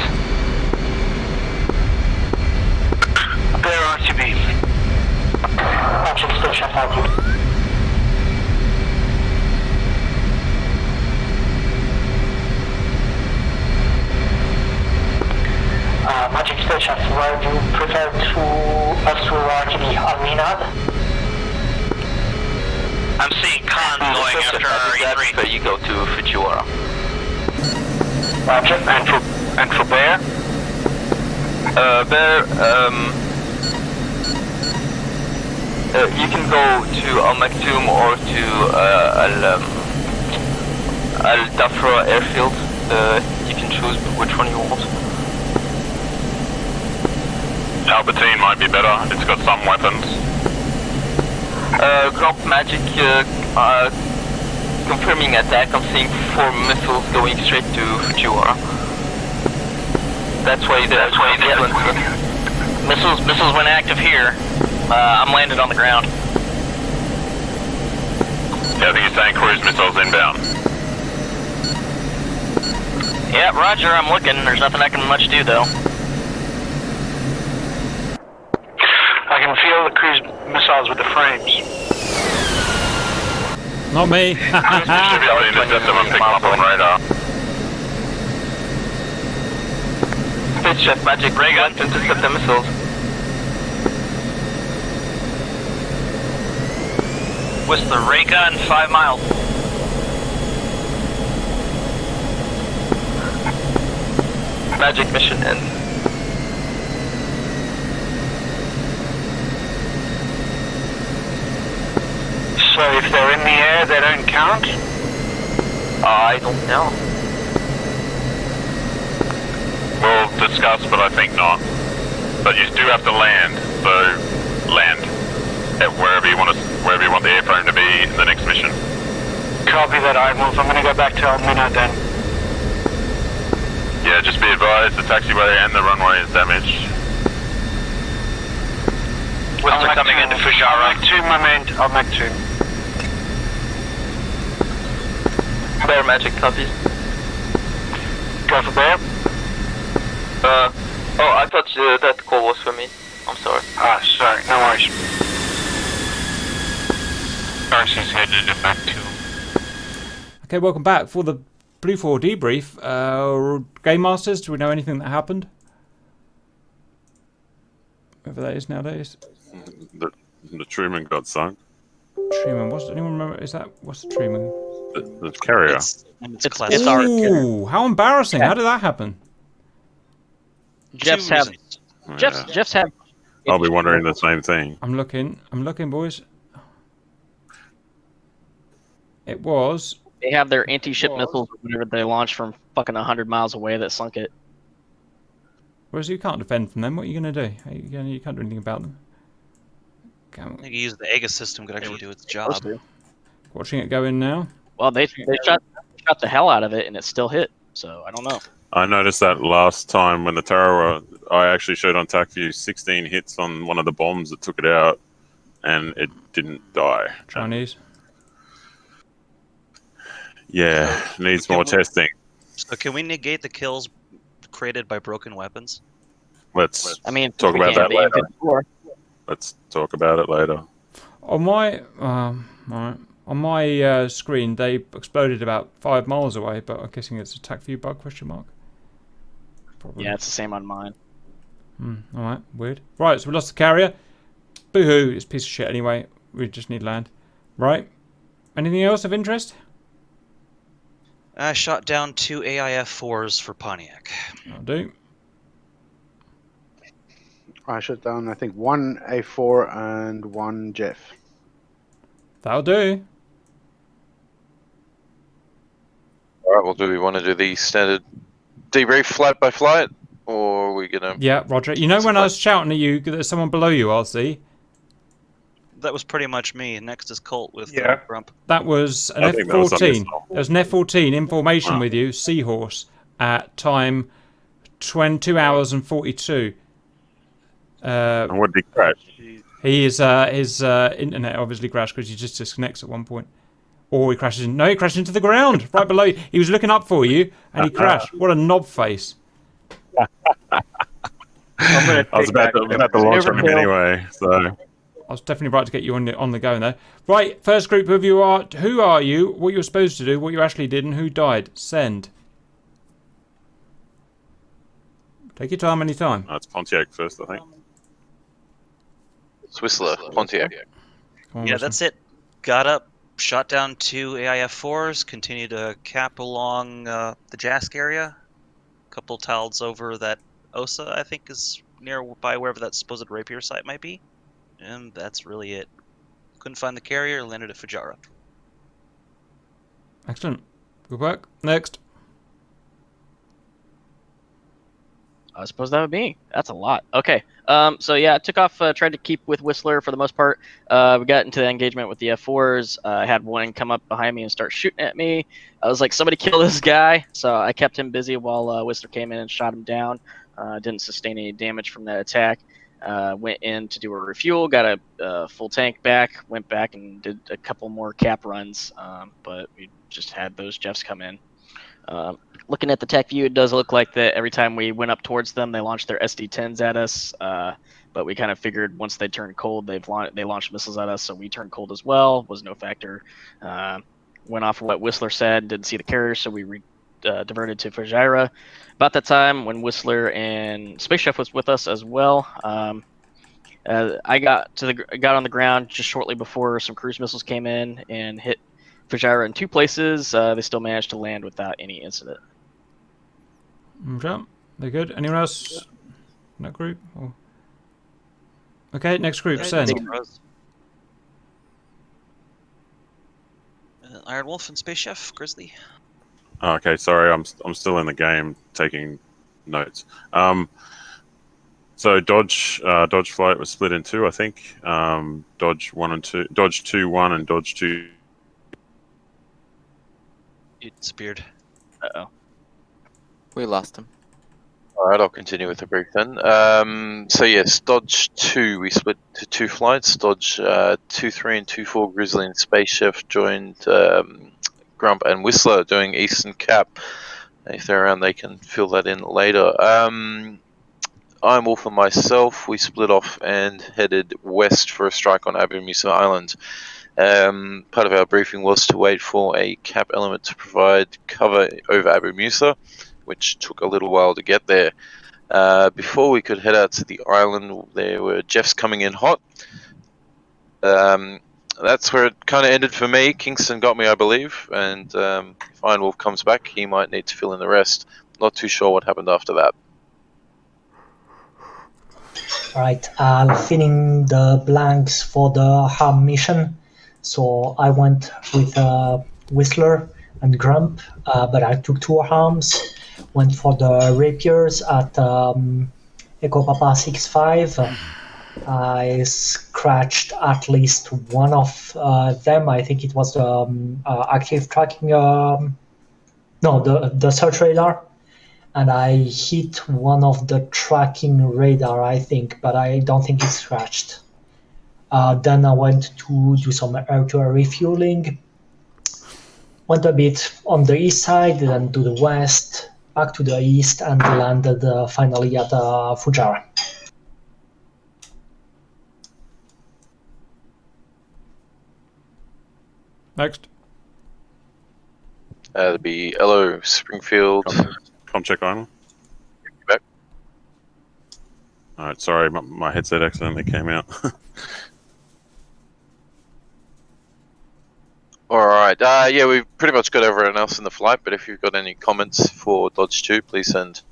There RTB. Magic station, thank you. Magic station, where do you prefer to us to RTB on Minad? I'm seeing Khan going after our E3. So you go to Fujiwara. Roger. And for Bear? Bear, you can go to Al Maktoum or to Al Dafra airfield. You can choose which one you want. Albertine might be better. It's got some weapons. Grump Magic confirming attack. I'm seeing 4 missiles going straight to Fujiwara. That's why Missiles went active here. I'm landed on the ground. Yeah, I think he's saying cruise missiles inbound. Yeah, roger, I'm looking. There's nothing I can much do, though. I can feel the cruise missiles with the frames. Not me. Should be able to intercept them and pick them up on radar. Space Chef Magic ray gun to intercept the missiles. What's the ray gun? 5 miles. Magic mission end. So if they're in the air, they don't count? I don't know. We'll discuss, but I think not. But you do have to land, so land at wherever you want the airframe to be in the next mission. Copy that, Admiral. I'm going to go back to Almina then. Yeah, just be advised the taxiway and the runway is damaged. Whistler coming into Fujiwara. I'll make two. Bear Magic copies. Go for Bear. Oh, I thought that call was for me. I'm sorry. Ah, sorry. No worries. Carson's headed back to. Okay, welcome back for the Blufor Debrief. Game Masters, do we know anything that happened? Whatever that is nowadays. The Truman got sunk. Truman, anyone remember? What's the Truman? The carrier. It's our. Ooh, how embarrassing! How did that happen? Jeff's have. Jeff's have. I'll be wondering the same thing. I'm looking, boys. It was. They have their anti-ship missiles whenever they launch from fucking 100 miles away that sunk it. Whereas you can't defend from them. What are you going to do? You can't do anything about them. I think you use the Aegis system could actually do its job. Watching it go in now. Well, they shot the hell out of it and it still hit. So I don't know. I noticed that last time when the Tarawa, I actually showed on TACView 16 hits on one of the bombs that took it out, and it didn't die. Chinese. Yeah, needs more testing. So can we negate the kills created by broken weapons? Let's talk about that later. Let's talk about it later. On my screen, they exploded about 5 miles away, but I'm guessing it's a TACView bug? Question mark. Probably. Yeah, it's the same on mine. All right, weird. Right, so we lost the carrier. Boo-hoo! It's a piece of shit anyway. We just need land. Right. Anything else of interest? I shot down 2 AIF-4s for Pontiac. I'll do. I shot down, I think, 1 A4 and 1 Jeff. That'll do. Alright, well, do we want to do the standard debrief flight by flight? Or we gonna? Yeah, Roger. You know when I was shouting at you, there's someone below you, RC? That was pretty much me. Next is Colt with Grump. That was an I think that was on this F-14. There was an F-14 in formation with you, Seahorse, at time 22 hours and 42. And what did he crash? His internet obviously crashed because he just disconnects at one point. Or he crashes in. No, he crashed into the ground right below you. He was looking up for you and he crashed. What a knob face. I was about to launch from him anyway, so. I was definitely right to get you on the go there. Right, first group of you are who are you, what you were supposed to do, what you actually did, and who died. Send. Take your time, anytime. It's Pontiac first, I think. It's Whistler, Pontiac. Yeah, that's it. Got up, shot down 2 AIF-4s, continued to cap along the Jask area. A couple tiles over that Osa, I think, is nearby wherever that supposed rapier site might be. And that's really it. Couldn't find the carrier, landed at Fujara. Excellent. Good work. Next. I suppose that would be. That's a lot. Okay. So yeah, took off, tried to keep with Whistler for the most part. We got into the engagement with the F4s. I had one come up behind me and start shooting at me. I was like, somebody kill this guy. So I kept him busy while Whistler came in and shot him down. Didn't sustain any damage from that attack. Went in to do a refuel, got a full tank back, went back and did a couple more cap runs, but we just had those Jeffs come in. Looking at the tech view, it does look like that every time we went up towards them, they launched their SD-10s at us, but we kind of figured once they turned cold, they launched missiles at us, so we turned cold as well, was no factor. Went off of what Whistler said, didn't see the carrier, so we diverted to Fujira. About that time, when Whistler and Space Chef was with us as well, I got on the ground just shortly before some cruise missiles came in and hit Fujira in 2 places. They still managed to land without any incident. Okay, they're good. Anyone else in that group? Or... Okay, next group, send. Iron Wolf and Space Chef, Grizzly. Oh, okay, sorry, I'm still in the game taking notes. So Dodge flight was split in 2, I think. Dodge 1 and 2, Dodge 2-1 and Dodge 2. It disappeared. Uh-oh. We lost him. Alright, I'll continue with the brief then. So yes, Dodge 2, we split to 2 flights. Dodge 2-3 and 2-4 Grizzly and Space Chef joined Grump and Whistler doing Eastern Cap. If they're around, they can fill that in later. Iron Wolf and myself, we split off and headed west for a strike on Abu Musa Island. Part of our briefing was to wait for a cap element to provide cover over Abu Musa, which took a little while to get there. Before we could head out to the island, there were Jeffs coming in hot. That's where it kind of ended for me. Kingston got me, I believe, and if Iron Wolf comes back, he might need to fill in the rest. Not too sure what happened after that. Right, I'll fill in the blanks for the harm mission. So I went with Whistler and Grump, but I took 2 harms. Went for the rapiers at Echo Papa 65. I scratched at least one of them. I think it was the active tracking, the search radar. And I hit one of the tracking radar, I think, but I don't think it's scratched. Then I went to do some air-to-air refueling. Went a bit on the east side, then to the west, back to the east, and landed finally at Fujara. Next. That'd be Elo, Springfield. Comcheck Island. Back. Alright, sorry, my headset accidentally came out. Alright, yeah, we've pretty much got everyone else in the flight, but if you've got any comments for Dodge 2, please send.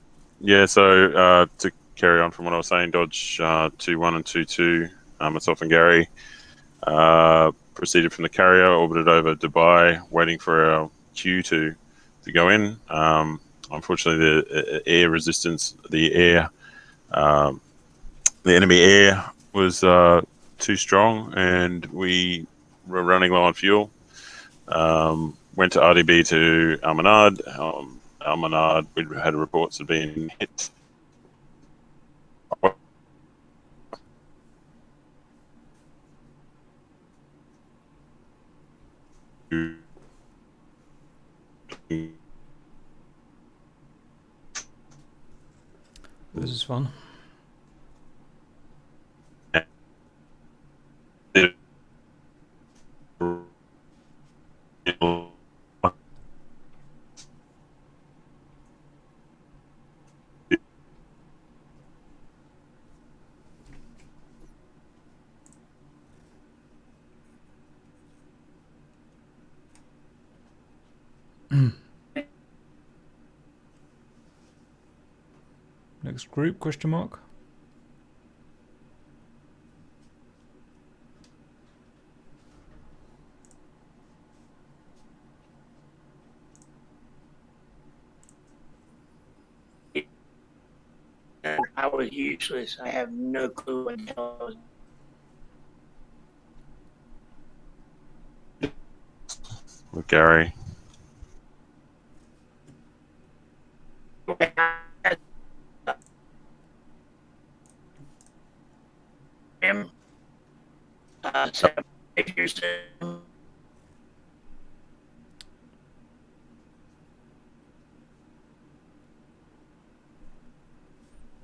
Yeah, so to carry on from what I was saying, Dodge 2-1 and 2-2, myself and Gary proceeded from the carrier, orbited over Dubai, waiting for our queue to go in. Unfortunately, the air resistance, the air The enemy air was too strong, and we were running low on fuel. Went to RDB to Almanard. Almanard, we had reports of being hit. This is fun. Next group, question mark. I was useless. I have no clue what the hell I was. With Gary. Him. Pictures.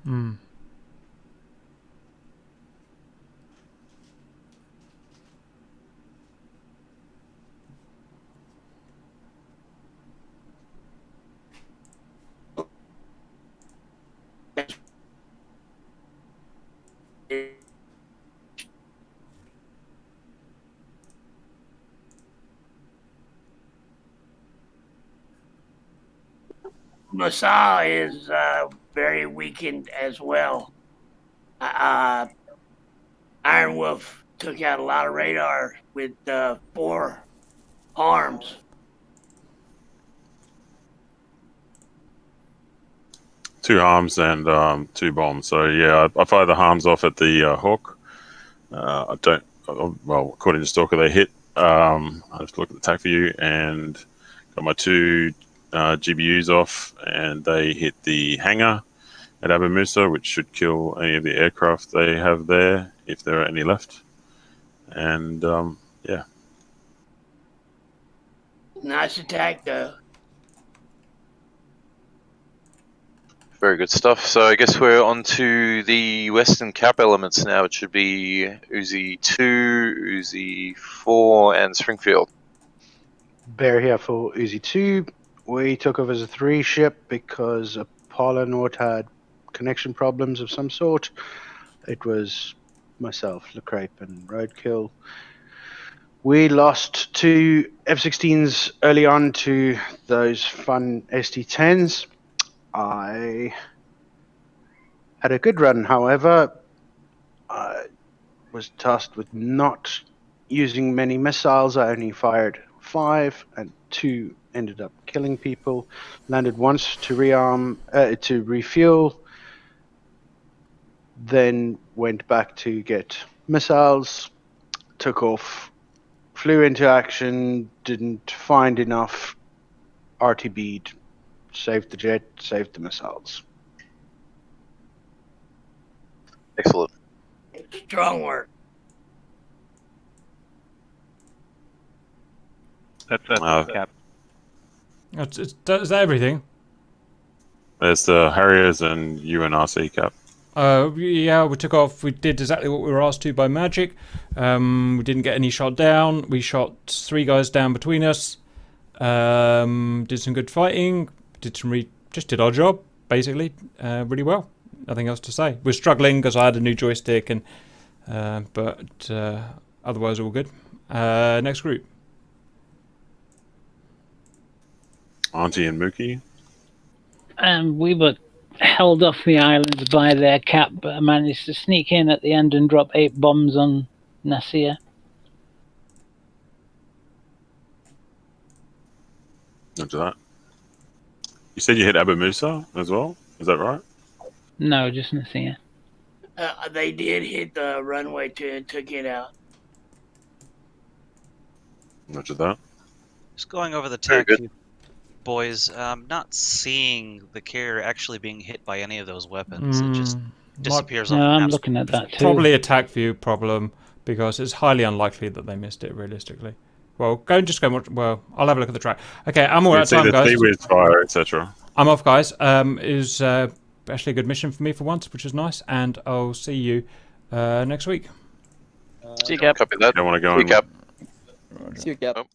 Hmm. Masal is very weakened as well. Iron Wolf took out a lot of radar with 4 arms. Two harms and 2 bombs. So yeah, I fired the harms off at the Hawk. I don't. Well, according to Stalker, they hit. I have to look at the attack view and got my 2 GBUs off, and they hit the hangar at Abu Musa, which should kill any of the aircraft they have there, if there are any left. And yeah. Nice attack, though. Very good stuff. So I guess we're on to the Western Cap elements now. It should be Uzi 2, Uzi 4, and Springfield. Bear here for Uzi 2. We took over as a 3 ship because Apollo Nord had connection problems of some sort. It was myself, Lecrape, and Roadkill. We lost 2 F-16s early on to those fun ST-10s. I had a good run, however. I was tasked with not using many missiles. I only fired 5, and 2 ended up killing people. Landed once to rearm, to refuel, then went back to get missiles, took off, flew into action, didn't find enough, RTB'd, saved the jet, saved the missiles. Excellent. Strong work. That's Cap. Is that everything? There's the Harriers and UNRC, Cap. Yeah, we took off. We did exactly what we were asked to by Magic. We didn't get any shot down. We shot 3 guys down between us. Did some good fighting. Just did our job, basically, really well. Nothing else to say. We're struggling because I had a new joystick, but otherwise all good. Next group. Auntie and Mookie. And we were held off the islands by their Cap, but I managed to sneak in at the end and drop 8 bombs on Nasir. After that, you said you hit Abu Musa as well. Is that right? No, just Nathia. They did hit the runway to get out. Roger that. Just going over the Very tech, good. boys. Not seeing the carrier actually being hit by any of those weapons. It just disappears No, off the I'm map. looking at that too. Probably a tac view problem because it's highly unlikely that they missed it realistically. Well, just go. Well, I'll have a look at the track. Okay, I'm all out of time, guys. T-Wiz fire, etc. I'm off, guys. It was actually a good mission for me for once, which is nice, and I'll see you next week. See you, Cap. Copy that. Don't want to go See you, in. Cap. See you, Cap.